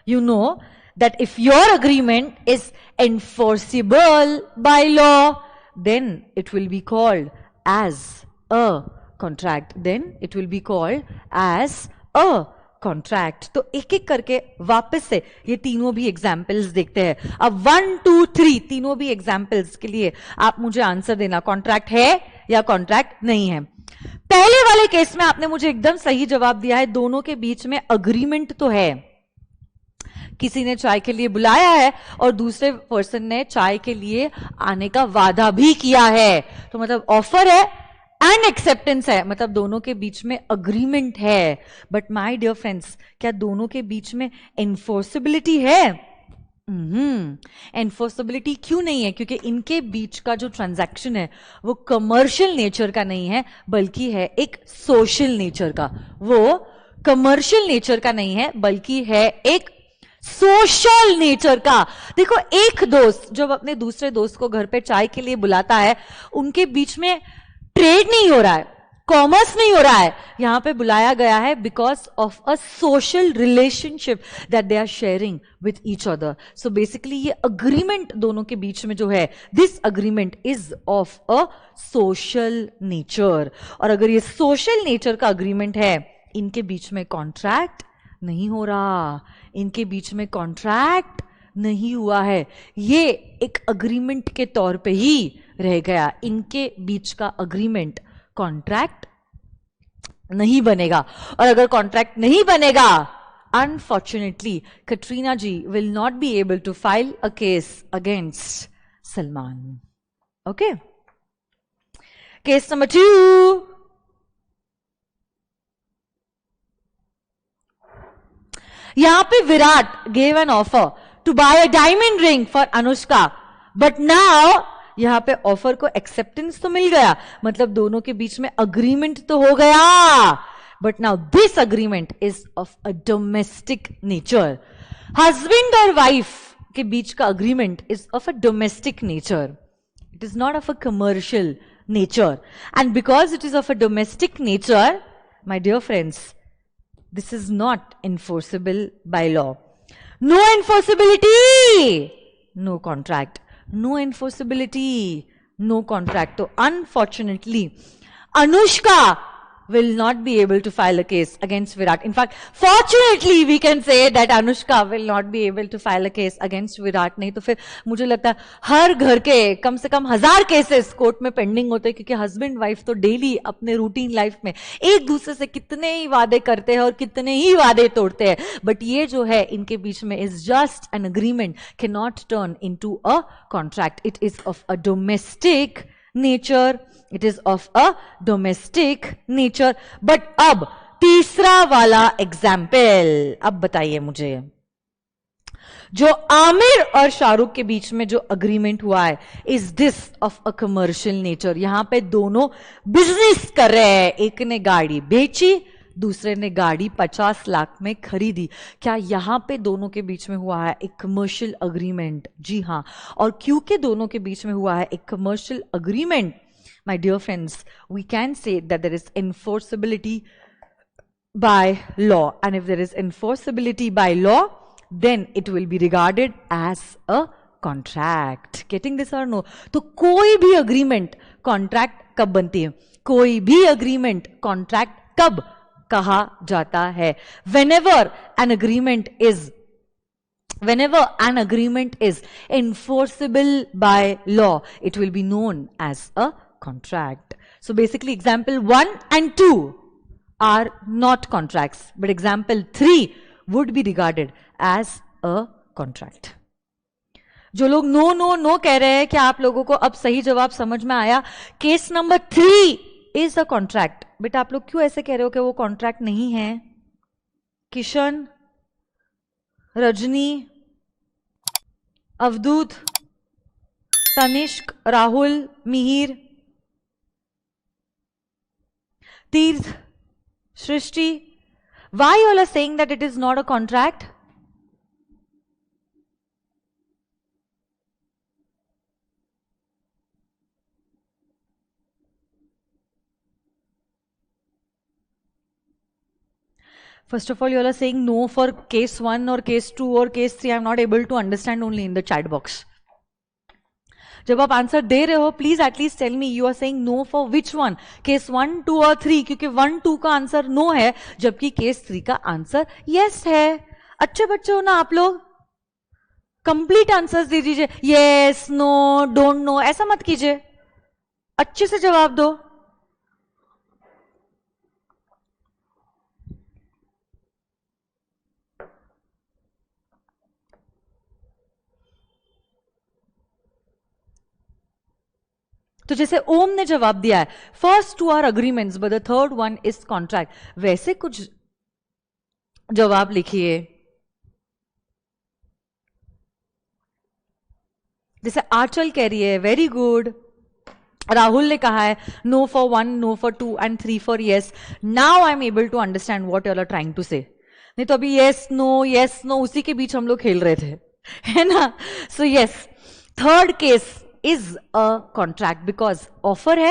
You know that if your agreement is enforceable by law, then it will be called as a contract. Then it will be called as a contract. तो एक एक करके वापस से ये तीनों भी examples देखते हैं. अब 1 2 3 तीनों भी एग्जाम्पल्स के लिए आप मुझे आंसर देना, कॉन्ट्रैक्ट है या कॉन्ट्रैक्ट नहीं है. पहले वाले केस में आपने मुझे एकदम सही जवाब दिया है, दोनों के बीच में अग्रीमेंट तो है. किसी ने चाय के लिए बुलाया है और दूसरे पर्सन ने चाय के लिए आने का वादा भी किया है, तो मतलब ऑफर है एंड एक्सेप्टेंस है, मतलब दोनों के बीच में अग्रीमेंट है. बट माय डियर फ्रेंड्स, क्या दोनों के बीच में एनफोर्सेबिलिटी है? एनफोर्सेबिलिटी क्यों नहीं है? क्योंकि इनके बीच का जो ट्रांजैक्शन है वो कमर्शियल नेचर का नहीं है, बल्कि है एक सोशल नेचर का. वो कमर्शियल नेचर का नहीं है, बल्कि है एक सोशल नेचर का. देखो, एक दोस्त जब अपने दूसरे दोस्त को घर पे चाय के लिए बुलाता है, उनके बीच में ट्रेड नहीं हो रहा है, कॉमर्स नहीं हो रहा है, यहां पे बुलाया गया है because of a social relationship that they are sharing with each other. So basically ये अग्रीमेंट दोनों के बीच में जो है, this agreement is of a social nature. और अगर ये सोशल नेचर का अग्रीमेंट है, इनके बीच में कॉन्ट्रैक्ट नहीं हो रहा, इनके बीच में कॉन्ट्रैक्ट नहीं हुआ है, ये एक अग्रीमेंट के तौर पे ही रह गया. इनके बीच का अग्रीमेंट कॉन्ट्रैक्ट नहीं बनेगा. और अगर कॉन्ट्रैक्ट नहीं बनेगा, unfortunately Katrina ji will not be able to file a case against Salman. Okay, case number 2. यहां पे Virat gave an offer to buy a diamond ring for Anushka, but now यहां पे ऑफर को एक्सेप्टेंस तो मिल गया, मतलब दोनों के बीच में अग्रीमेंट तो हो गया, but now this agreement is of a domestic nature. Husband और वाइफ के बीच का agreement is of a domestic nature. It is not of a commercial nature. And because it is of a domestic nature, my dear friends, this is not enforceable by law. No enforceability, no contract. No enforceability, no contract. So unfortunately, Anushka will not be able to file a case against Virat. In fact, fortunately we can say that Anushka will not be able to file a case against Virat. नहीं तो फिर मुझे लगता है हर घर के कम से कम 1000 cases court में पेंडिंग होते हैं, क्योंकि हस्बैंड वाइफ तो डेली अपने रूटीन लाइफ में एक दूसरे से कितने ही वादे करते हैं और कितने ही वादे तोड़ते हैं. बट ये जो है इनके बीच में is just an agreement, can not turn into a contract. It is of a domestic nature. It is of a domestic nature. But अब तीसरा वाला एग्जाम्पल, अब बताइए मुझे, जो आमिर और शाहरुख के बीच में जो अग्रीमेंट हुआ है, is this of a commercial nature. यहां पे दोनों बिजनेस कर रहे हैं, एक ने गाड़ी बेची, दूसरे ने गाड़ी 50 लाख में खरीदी. क्या यहां पे दोनों के बीच में हुआ है एक कमर्शियल अग्रीमेंट? जी हां. और क्योंकि दोनों के बीच में हुआ है एक commercial agreement, my dear friends, we can say that there is enforceability by law. And if there is enforceability by law, then it will be regarded as a contract. Getting this or no? तो कोई भी agreement contract कब बनती है? कोई भी agreement contract कब कहा जाता है? Whenever an agreement is enforceable by law, it will be known as a contract. So basically example 1 and 2 are not contracts, but example 3 would be regarded as a contract. जो लोग no no no कह रहे हैं, क्या आप लोगों को अब सही जवाब समझ में आया? Case number 3 is a contract. बेटा आप लोग क्यों ऐसे कह रहे हो कि वो कॉन्ट्रैक्ट नहीं है? किशन, रजनी, अवधूत, तनिष्क, राहुल, मिहिर, तीर्थ, सृष्टि, why you all are saying that it is not a contract? First of all, you all are saying no for case 1 or case 2 or case 3. I am not able to understand only in the chat box. जब आप answer दे रहे हो, please at least tell me you are saying no for which one, case 1, 2 और 3, क्योंकि 1, 2 का answer no है, जबकि केस 3 का आंसर यस है. अच्छे बच्चे हो ना आप लोग? कंप्लीट आंसर्स दे दीजिए, यस, नो, डोंट नो, ऐसा मत कीजिए, अच्छे से जवाब दो. तो जैसे ओम ने जवाब दिया है, first 2 are agreements but the third one is contract, वैसे कुछ जवाब लिखिए. जैसे आंचल कह रही है वेरी गुड. राहुल ने कहा है no for 1, no for 2 and 3 for yes. Now I am able to understand what you are trying to say. नहीं तो अभी यस नो उसी के बीच हम लोग खेल रहे थे, है ना? So yes, third case is a contract because offer है,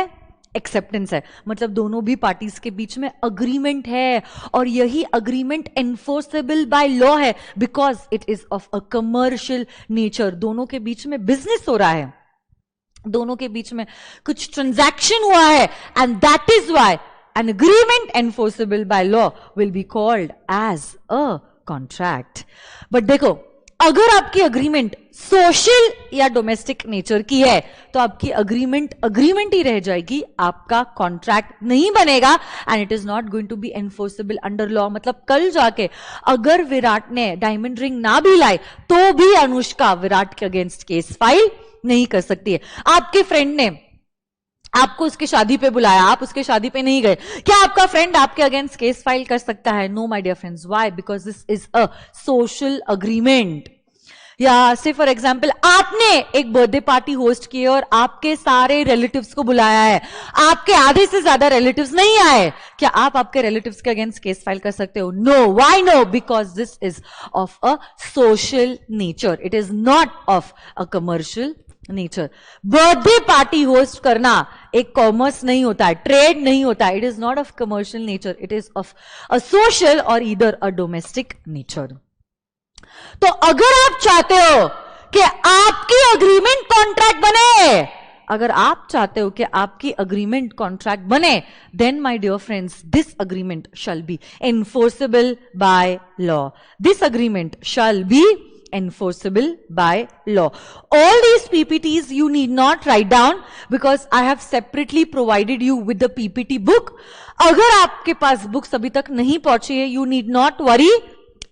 एक्सेप्टेंस है, मतलब दोनों भी पार्टीज के बीच में अग्रीमेंट है, और यही अग्रीमेंट एनफोर्सेबल बाय लॉ है because it is of a commercial nature. दोनों के बीच में बिजनेस हो रहा है, दोनों के बीच में कुछ ट्रांजैक्शन हुआ है, and that is why an agreement enforceable by law will be called as a contract. But देखो, अगर आपकी अग्रीमेंट सोशल या डोमेस्टिक नेचर की है तो आपकी अग्रीमेंट ही रह जाएगी, आपका कॉन्ट्रैक्ट नहीं बनेगा, and it is not going to be enforceable under law. मतलब कल जाके अगर विराट ने डायमंड रिंग ना भी लाई तो भी अनुष्का विराट के अगेंस्ट केस फाइल नहीं कर सकती है। आपके फ्रेंड ने आपको उसकी शादी पे बुलाया, आप उसके शादी पे नहीं गए, क्या आपका फ्रेंड आपके अगेंस्ट केस फाइल कर सकता है? No my dear friends. Why? Because this is a social agreement. या से फॉर एग्जाम्पल आपने एक बर्थडे पार्टी होस्ट की और आपके सारे रिलेटिव्स को बुलाया है, आपके आधे से ज्यादा रिलेटिव्स नहीं आए, क्या आप आपके रिलेटिव्स के अगेंस्ट केस फाइल कर सकते हो? No. Why no? Because this is of a social nature, it is not of a commercial nature. Birthday party host करना एक कॉमर्स नहीं होता है, ट्रेड नहीं होता है, it is not of commercial nature, it is of a social और either अ domestic nature. तो अगर आप चाहते हो कि आपकी अग्रीमेंट कॉन्ट्रैक्ट बने, अगर आप चाहते हो कि आपकी अग्रीमेंट कॉन्ट्रैक्ट बने, then my dear friends this agreement shall be enforceable by law. This agreement shall be enforceable by law. All these PPTs you need not write down because I have separately provided you with the PPT book. अगर आपके पास books अभी तक नहीं पहुंची है, you need not worry.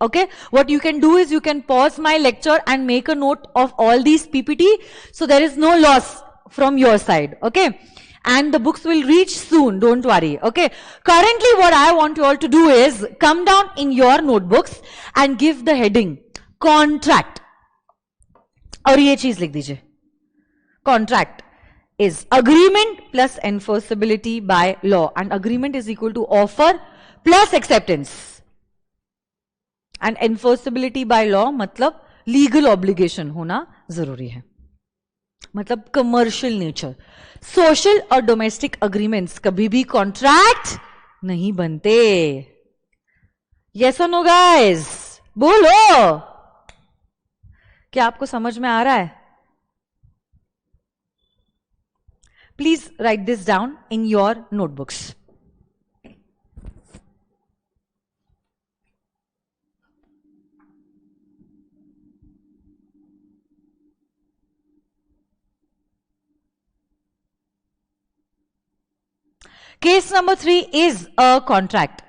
Okay, what you can do is you can pause my lecture and make a note of all these PPT, so there is no loss from your side. Okay, and the books will reach soon, don't worry. Okay, currently what I want you all to do is come down in your notebooks and give the heading contract, और ये चीज लिख दीजिए, contract is agreement plus enforceability by law, and agreement is equal to offer plus acceptance, and enforceability by law मतलब legal obligation होना जरूरी है, मतलब कमर्शियल नेचर। सोशल और डोमेस्टिक अग्रीमेंट्स कभी भी कॉन्ट्रैक्ट नहीं बनते। यस और नो गाइस? बोलो, क्या आपको समझ में आ रहा है? Please right this down in your notebooks. Case number 3 is a contract.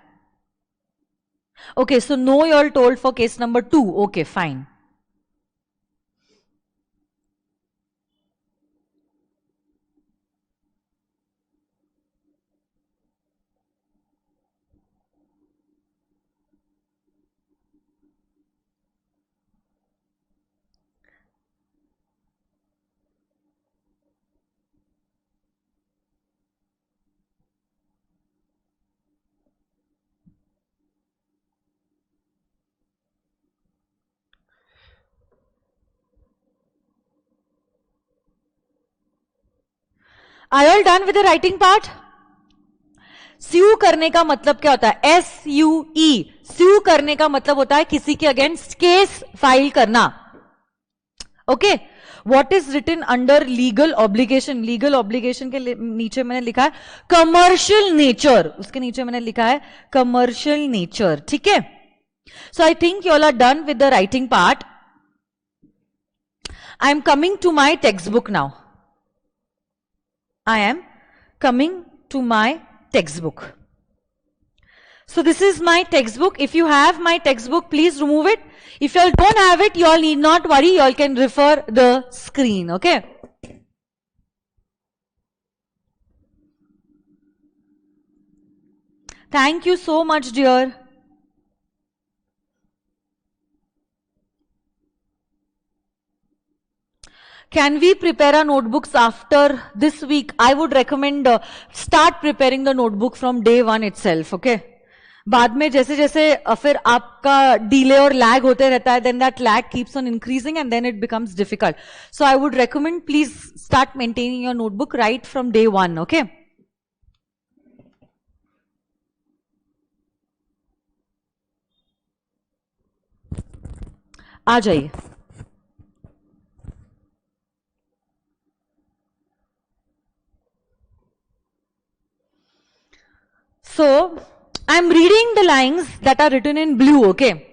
Okay, so no, you all told for case number 2. Okay, fine. Are you all done with the writing part? स्यू करने का मतलब क्या होता है? SUE, स्यू करने का मतलब होता है किसी के अगेंस्ट केस फाइल करना। Okay, what is written under legal obligation? Legal obligation के नीचे मैंने लिखा है कमर्शियल नेचर, उसके नीचे मैंने लिखा है कमर्शियल नेचर। ठीक है, so I think you all are done with the writing part. I am coming to my text book now. I am coming to my textbook. So this is my textbook. If you have my textbook, please remove it. If you all don't have it, you all need not worry. You all can refer the screen. Okay. Thank you so much, dear. Can we prepare our notebooks after this week? I would recommend start preparing the notebook from day 1 itself, okay? बाद में जैसे जैसे फिर आपका delay और lag होते रहता है, then that lag keeps on increasing and then it becomes difficult. So I would recommend please start maintaining your notebook right from day 1, okay? आ जाइए. So I'm reading the lines that are written in blue, okay?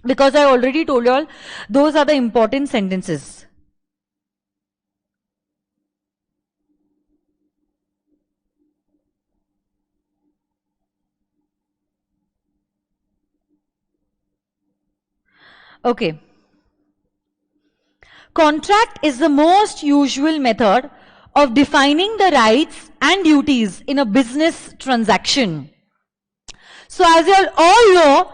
Because I already told you all those are the important sentences. Okay. Contract is the most usual method of defining the rights and duties in a business transaction. So as you all know,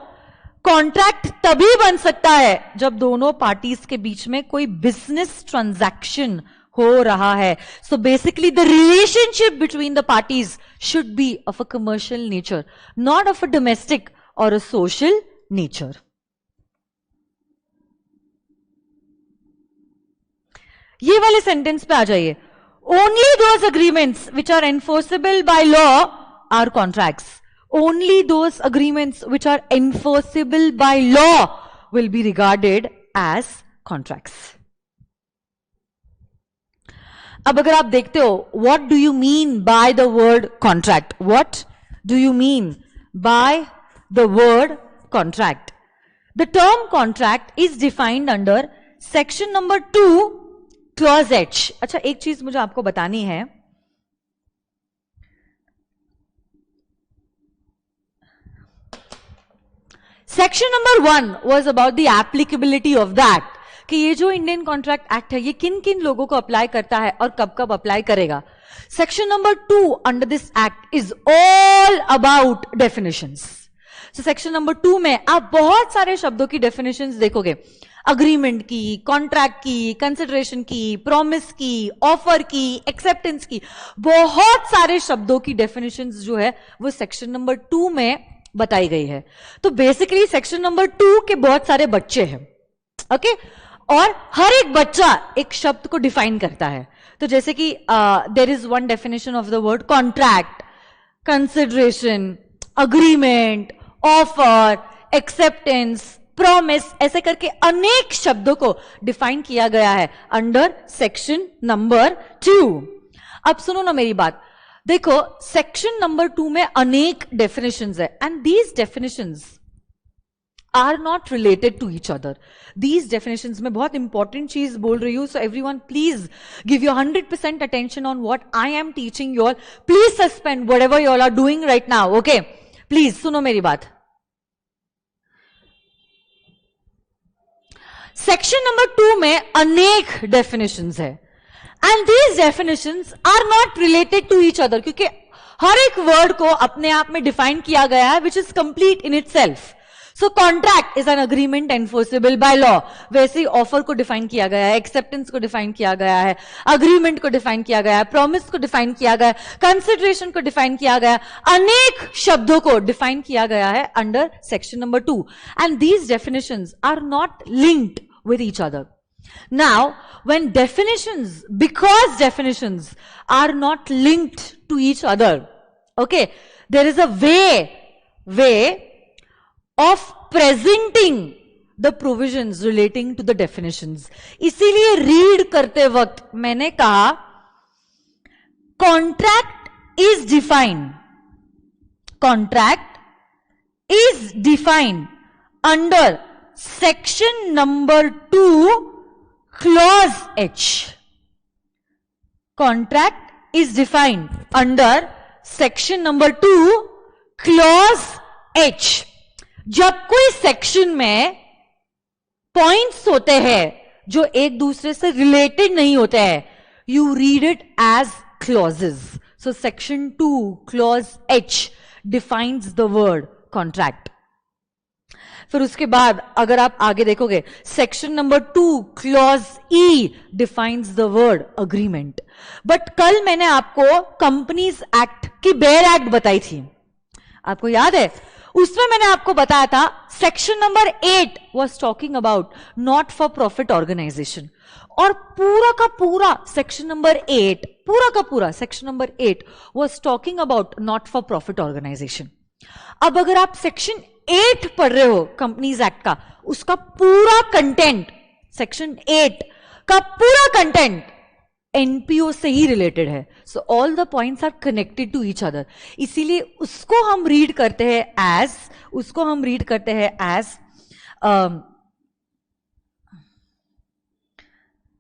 contract तभी बन सकता है जब दोनों parties के बीच में कोई बिजनेस ट्रांजैक्शन हो रहा है. So basically the relationship between the parties should be of a commercial nature, not of a domestic और अ सोशल नेचर. ये वाले सेंटेंस पे आ जाइए. Only those agreements which are enforceable by law are contracts. Only those agreements which are enforceable by law will be regarded as contracts. अब अगर आप देखते हो, what do you mean by the word contract? What do you mean by the word contract? The term contract is defined under section number 2, clause H. अच्छा, एक चीज मुझे आपको बतानी है. Section number 1 was about the applicability of that, कि ये जो इंडियन कॉन्ट्रैक्ट एक्ट है ये किन किन लोगों को अप्लाई करता है और कब कब अप्लाई करेगा. Section number 2 under this act is all about definitions. So section number 2 में आप बहुत सारे शब्दों की डेफिनेशंस देखोगे. अग्रीमेंट की, कॉन्ट्रैक्ट की, कंसिडरेशन की, प्रॉमिस की, ऑफर की, एक्सेप्टेंस की, बहुत सारे शब्दों की डेफिनेशंस जो है वो सेक्शन नंबर 2 में बताई गई है. तो बेसिकली सेक्शन नंबर 2 के बहुत सारे बच्चे हैं, ओके? और हर एक बच्चा एक शब्द को डिफाइन करता है. तो जैसे कि there is one definition of the word contract, consideration, agreement, offer, acceptance, promise, ऐसे करके अनेक शब्दों को डिफाइन किया गया है अंडर सेक्शन नंबर 2. अब सुनो ना मेरी बात. देखो, सेक्शन नंबर 2 में अनेक डेफिनेशंस है and these definitions are not related to each other. These definitions में बहुत इंपॉर्टेंट चीज बोल रही हूं, so everyone please give your 100% attention on what I am teaching you all. Please suspend whatever you all are doing right now, okay? Please सुनो मेरी बात. Section number 2 में अनेक डेफिनेशंस है and these definitions are not related to each other, क्योंकि हर एक word को अपने आप में डिफाइन किया गया है which is complete in itself. So contract is an agreement enforceable by law. वैसे ही ऑफर को डिफाइन किया गया है, एक्सेप्टेंस को डिफाइन किया गया है, अग्रीमेंट को डिफाइन किया गया है, प्रॉमिस को डिफाइन किया गया है, कंसिडरेशन को डिफाइन किया गया है, अनेक शब्दों को डिफाइन किया गया है under section number 2 and these definitions are not linked with each other. Now, when because definitions are not linked to each other, okay, there is a way of presenting the provisions relating to the definitions. इसीलिए read करते वक्त मैंने कहा contract is defined under section number 2 clause H. Contract is defined under section number 2 clause H. जब कोई section में points होते हैं जो एक दूसरे से रिलेटेड नहीं होते हैं, you read it as clauses. So section 2 clause H defines the word contract. फिर उसके बाद अगर आप आगे देखोगे, section number 2 clause E defines the word agreement. But कल मैंने आपको कंपनीज एक्ट की बेयर एक्ट बताई थी, आपको याद है? उसमें मैंने आपको बताया था section number 8 was talking about not for profit organisation, और पूरा का पूरा section number 8 was talking about not for profit organisation. अब अगर आप सेक्शन 8 पढ़ रहे हो कंपनीज एक्ट का, उसका पूरा कंटेंट, सेक्शन 8 का पूरा कंटेंट एनपीओ से ही रिलेटेड है. So all the points are connected to each other. इसीलिए उसको हम रीड करते हैं as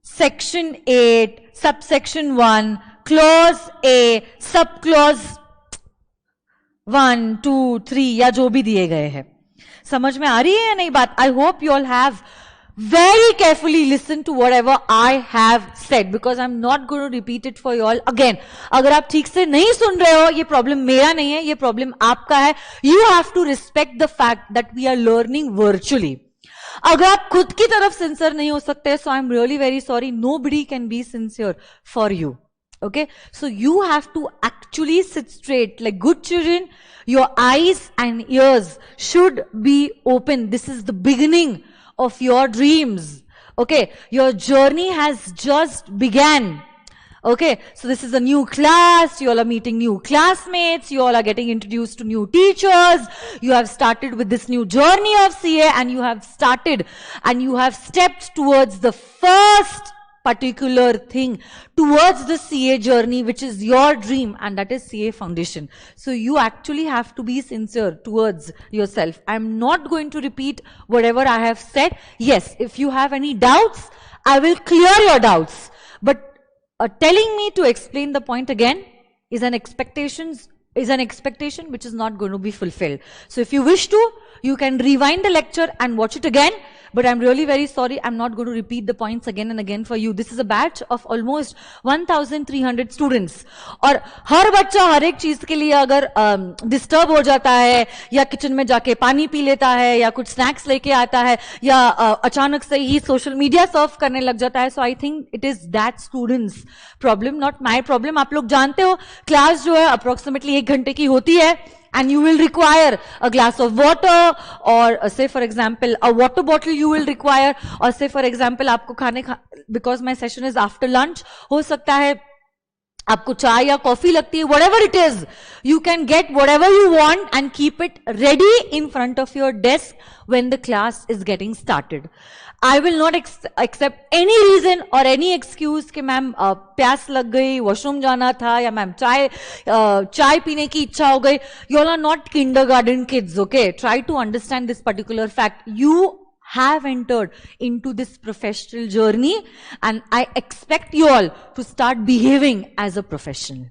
section 8 subsection 1 clause A sub clause 1 2 3 या जो भी दिए गए हैं. समझ में आ रही है या नहीं बात? आई hope you all have very carefully listen to whatever I have said because I'm not going to repeat it for you all again. अगर आप ठीक से नहीं सुन रहे हो, ये प्रॉब्लम मेरा नहीं है, ये प्रॉब्लम आपका है. You have to respect the fact that we are learning virtually. अगर आप खुद की तरफ सिंसियर नहीं हो सकते, so I'm really very sorry. Nobody can be sincere for you. Okay, so you have to actually sit straight like good children. Your eyes and ears should be open. This is the beginning of your dreams. Okay, your journey has just began. Okay, so this is a new class, you all are meeting new classmates, you all are getting introduced to new teachers, you have started with this new journey of CA and you have started and you have stepped towards the first particular thing towards the CA journey, which is your dream, and that is CA Foundation. So you actually have to be sincere towards yourself. I'm not going to repeat whatever I have said. Yes, if you have any doubts, I will clear your doubts. But telling me to explain the point again is an expectation which is not going to be fulfilled. So if you wish to, you can rewind the lecture and watch it again. But I'm really very sorry, I'm not going to repeat the points again and again for you. This is a batch of almost 1300 students. और हर बच्चा हर एक चीज के लिए अगर disturb हो जाता है या किचन में जाके पानी पी लेता है या कुछ स्नैक्स लेके आता है या अचानक से ही सोशल मीडिया सर्फ करने लग जाता है, so I think it is that students problem, not my problem. आप लोग जानते हो क्लास जो है अप्रोक्सीमेटली 1 घंटे की होती है. And you will require a glass of water or say for example a water bottle you will require, or say for example आपको because my session is after lunch, हो सकता है आपको चाय या कॉफी लगती है, whatever it is, you can get whatever you want and keep it ready in front of your desk when the class is getting started. I will not accept any reason or any excuse कि ma'am प्यास लग गई, washroom जाना था, या ma'am चाय पीने की इच्छा हो गई. You all are not kindergarten kids, okay? Try to understand this particular fact. You have entered into this professional journey and I expect you all to start behaving as a professional.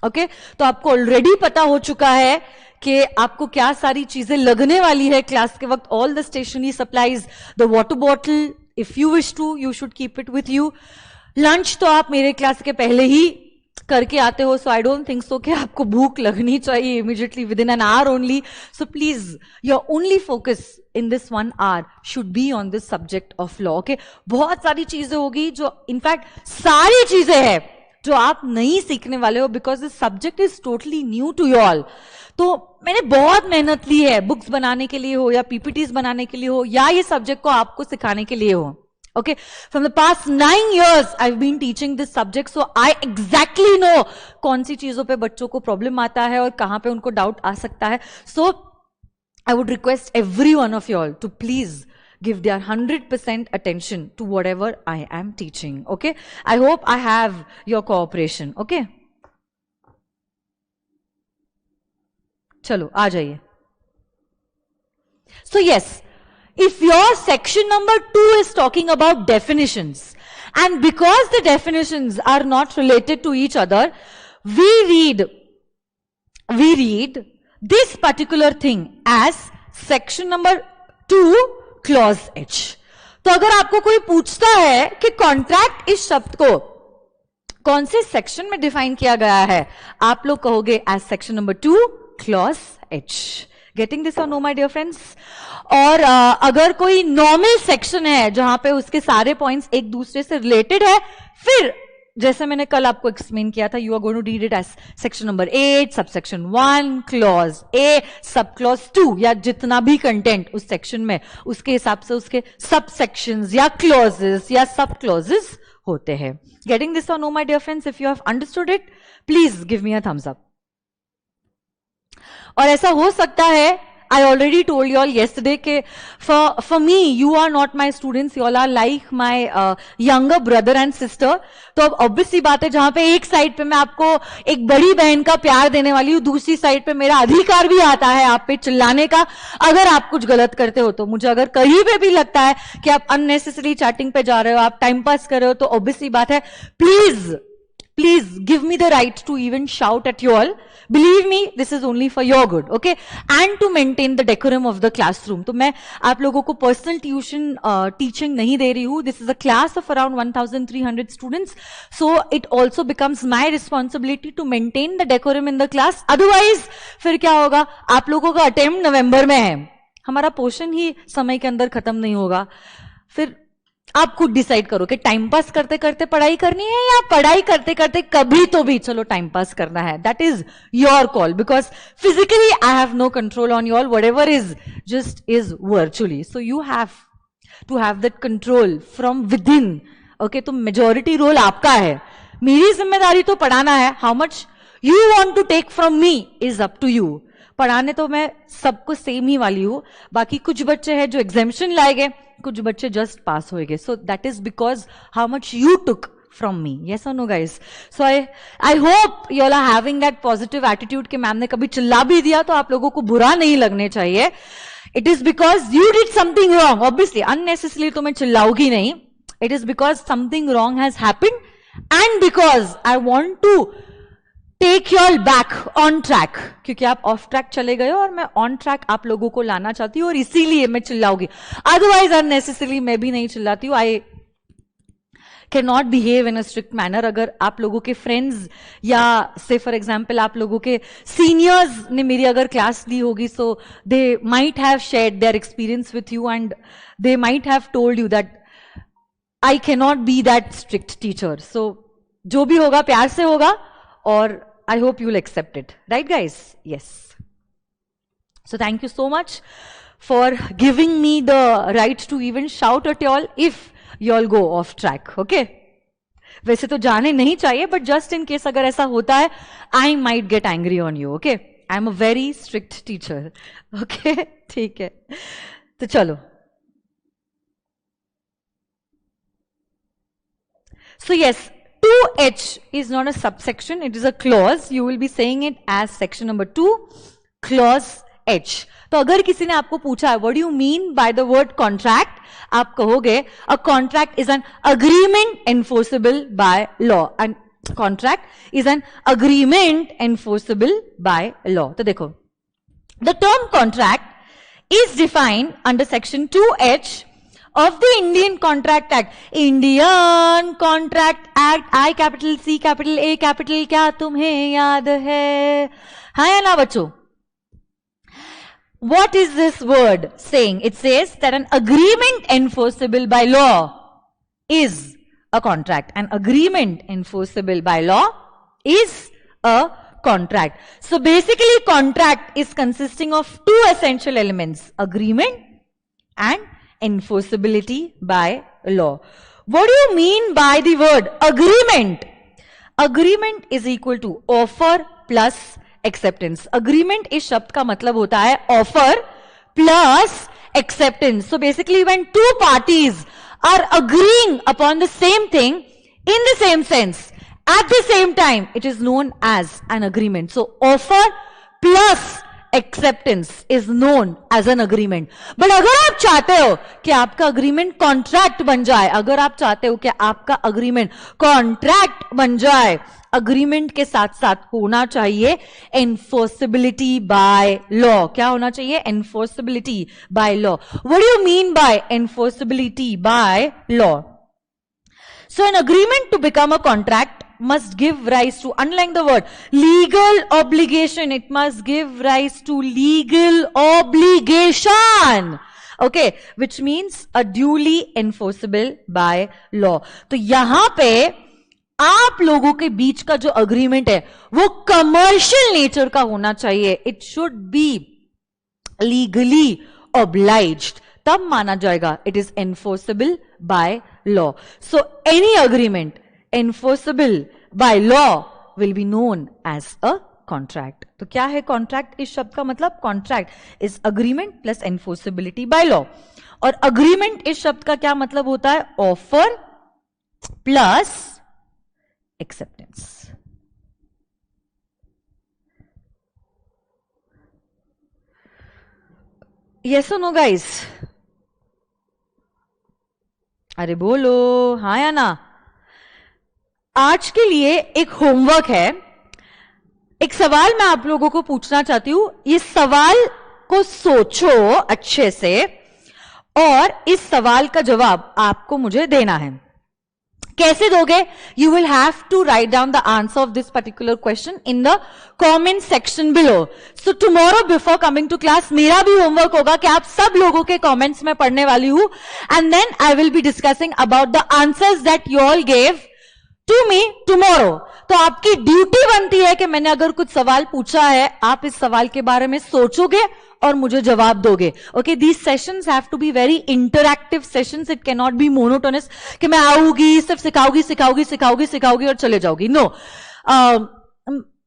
Okay? तो आपको already पता हो चुका है कि आपको क्या सारी चीजें लगने वाली है क्लास के वक्त. All the stationery supplies, the water bottle, if you wish to you should keep it with you. Lunch तो आप मेरे क्लास के पहले ही करके आते हो, सो आई डोंट थिंक सो कि आपको भूख लगनी चाहिए immediately with in an hour only. So please your only focus in this 1 hour should be on this subject of law. Okay, बहुत सारी चीजें होगी जो इनफैक्ट सारी चीजें हैं जो आप नहीं सीखने वाले हो, because this subject is totally new to you all. तो मैंने बहुत मेहनत ली है बुक्स बनाने के लिए हो या पीपीटीज बनाने के लिए हो या ये सब्जेक्ट को आपको सिखाने के लिए हो. Okay, from the past 9 years I've been teaching this subject, so I exactly know कौन सी चीजों पे बच्चों को प्रॉब्लम आता है और कहां पे उनको डाउट आ सकता है. So I would request every one of you all to please give their 100% attention to whatever I am teaching. Okay, I hope I have your cooperation. Okay, चलो आ जाइए. So yes, if your section number 2 is talking about definitions, and because the definitions are not related to each other, we read this particular thing as section number 2 clause H. तो अगर आपको कोई पूछता है कि contract इस शब्द को कौन से सेक्शन में डिफाइन किया गया है, आप लोग कहोगे as section number 2 clause H. Getting this और नो माय डियर फ्रेंड्स? और अगर कोई नॉर्मल सेक्शन है जहां पे उसके सारे पॉइंट्स एक दूसरे से रिलेटेड है, फिर जैसे मैंने कल आपको एक्सप्लेन किया था, you are going to read it as section number 8 sub section 1 clause A sub clause 2, या जितना भी कंटेंट उस सेक्शन में उसके हिसाब से उसके सब सेक्शंस या क्लॉजेस या सब क्लॉजेस होते हैं. गेटिंग दिस और no my dear friends? If you have understood it, please give me a thumbs up. और ऐसा हो सकता है I already told you all yesterday कि for me you are not my students, you all are like my younger brother and sister. तो अब obvious सी बात है, जहां पे एक साइड पे मैं आपको एक बड़ी बहन का प्यार देने वाली हूँ, दूसरी साइड पे मेरा अधिकार भी आता है आप पे चिल्लाने का अगर आप कुछ गलत करते हो तो। मुझे अगर कहीं पे भी लगता है कि आप अननेसेसरी चैटिंग पे जा रहे हो, आप टाइम पास कर रहे हो, तो ऑब्वियस सी बात है, please give me the right to even shout at you all. Believe me, this is only for your good, okay? And to maintain the decorum of the classroom. तो मैं आप लोगों को पर्सनल ट्यूशन टीचिंग नहीं दे रही हूँ. This is a class of around 1300 students. So it also becomes my responsibility to maintain the decorum in the class. Otherwise, फिर क्या होगा? आप लोगों का अटेम्प्ट नवंबर में है, हमारा पोर्शन ही समय के अंदर खत्म नहीं होगा. फिर आप खुद डिसाइड करो कि टाइम पास करते करते पढ़ाई करनी है या पढ़ाई करते करते कभी तो भी चलो टाइम पास करना है. That is your call, because physically I have no control on your, whatever is just is virtually. So you have to have that control from within. Okay, तो majority role आपका है, मेरी जिम्मेदारी तो पढ़ाना है. How much you want to take from me is up to you. पढ़ाने तो मैं सबको सेम ही वाली हूं. बाकी कुछ बच्चे हैं जो एग्जामिशन लाएंगे, कुछ बच्चे जस्ट पास होएंगे. So that is because how much you took from me. Yes और no guys? So I hope you all are having that positive attitude कि मैम ने कभी चिल्ला भी दिया तो आप लोगों को बुरा नहीं लगने चाहिए. It is because you did something wrong. Obviously unnecessary तो मैं चिल्लाऊंगी नहीं. It is because something wrong has happened and because I want to take your back on track, क्योंकि आप ऑफ ट्रैक चले गए हो और मैं ऑन ट्रैक आप लोगों को लाना चाहती हूं और इसीलिए मैं चिल्लाऊंगी. अदरवाइज अननेसेसरली मैं भी नहीं चिल्लाती हूं. आई can not behave in a strict manner. अगर आप लोगों के फ्रेंड्स या से फॉर एग्जाम्पल आप लोगों के सीनियर्स ने मेरी अगर क्लास ली होगी, so they might have shared their experience with you and they might have told you that I can not be that strict teacher. So जो भी होगा प्यार से होगा और I hope you'll accept it. Right, guys? Yes. So thank you so much for giving me the right to even shout at y'all if y'all go off track. Okay? वैसे तो जाने नहीं चाहिए, but just in case अगर ऐसा होता है, I might get angry on you. Okay? I'm a very strict teacher. Okay? ठीक है. तो चलो. So yes. 2H is not a subsection, it is a clause. You will be saying it as section number 2, clause H. तो अगर किसी ने आपको पूछा है what do you mean by the word contract, आप कहोगे a contract is an agreement enforceable by law. And contract is an agreement enforceable by law. तो देखो, the term contract is defined under section 2H of the Indian Contract Act. Indian Contract Act, I capital C capital A capital, क्या तुम्हें याद है? हाँ या ना बच्चों? What is this word saying? It says that an agreement enforceable by law is a contract. An agreement enforceable by law is a contract. So basically contract is consisting of two essential elements, agreement and enforceability by law. What do you mean by the word agreement? Agreement is equal to offer plus acceptance. Agreement इस शब्द का मतलब होता है offer plus acceptance. So basically when two parties are agreeing upon the same thing in the same sense at the same time, it is known as an agreement. So offer plus acceptance is known as an agreement. But अगर आप चाहते हो कि आपका agreement contract बन जाए, अगर आप चाहते हो कि आपका अग्रीमेंट कॉन्ट्रैक्ट बन जाए, अग्रीमेंट के साथ साथ होना चाहिए एनफोर्सेबिलिटी बाय लॉ. क्या होना चाहिए? Enforceability by law. What do you mean by enforceability by law? So an agreement to become a contract must give rise to, underline the word, legal obligation. It must give rise to legal obligation. Okay, which means a duly enforceable by law. तो यहां पे आप लोगों के बीच का जो agreement है वो कमर्शियल नेचर का होना चाहिए. It should be legally obliged, तब माना जाएगा it is enforceable by law. So any agreement enforceable by law will be known as a contract. तो क्या है कॉन्ट्रैक्ट? इस शब्द का मतलब contract is agreement plus enforceability by law. और अग्रीमेंट इस शब्द का क्या मतलब होता है? Offer plus acceptance. यस और नो गाइस? अरे बोलो हाँ या ना। आज के लिए एक होमवर्क है, एक सवाल मैं आप लोगों को पूछना चाहती हूं। ये सवाल को सोचो अच्छे से और इस सवाल का जवाब आपको मुझे देना है। कैसे दोगे? You will have to write down the answer of this particular question in the comment section below. So tomorrow before coming to class मेरा भी होमवर्क होगा कि आप सब लोगों के कमेंट्स में पढ़ने वाली हूं and then I will be discussing about the answers that you all gave to me tomorrow. तो आपकी ड्यूटी बनती है कि मैंने अगर कुछ सवाल पूछा है, आप इस सवाल के बारे में सोचोगे और मुझे जवाब दोगे। Okay, these sessions have to be very interactive sessions. It can not be monotonous कि मैं आऊंगी सिर्फ सिखाऊगी और चले जाऊंगी। नो,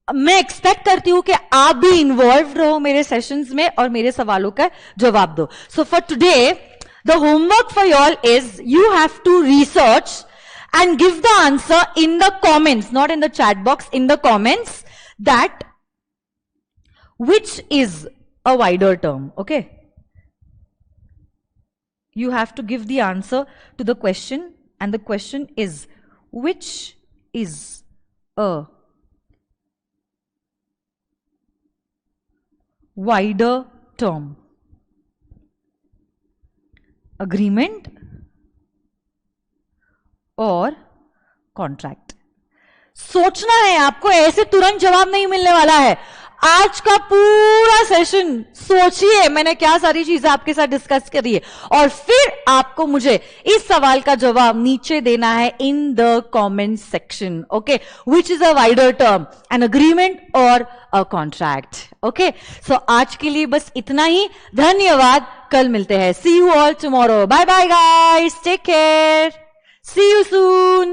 मैं एक्सपेक्ट करती हूं कि आप भी इन्वॉल्व रहो मेरे सेशंस में और मेरे सवालों का जवाब दो। So for today the homework for you all is you have to research and give the answer in the comments, not in the chat box, in the comments, that which is a wider term. Okay, you have to give the answer to the question, and the question is which is a wider term? Agreement और contract. सोचना है आपको, ऐसे तुरंत जवाब नहीं मिलने वाला है। आज का पूरा सेशन सोचिए मैंने क्या सारी चीजें आपके साथ डिस्कस करी है और फिर आपको मुझे इस सवाल का जवाब नीचे देना है इन the comment section. Okay, which is a wider term, an agreement और अ कॉन्ट्रैक्ट। ओके, सो आज के लिए बस इतना ही। धन्यवाद, कल मिलते हैं। See you all tomorrow. Bye bye guys, take care, see you soon.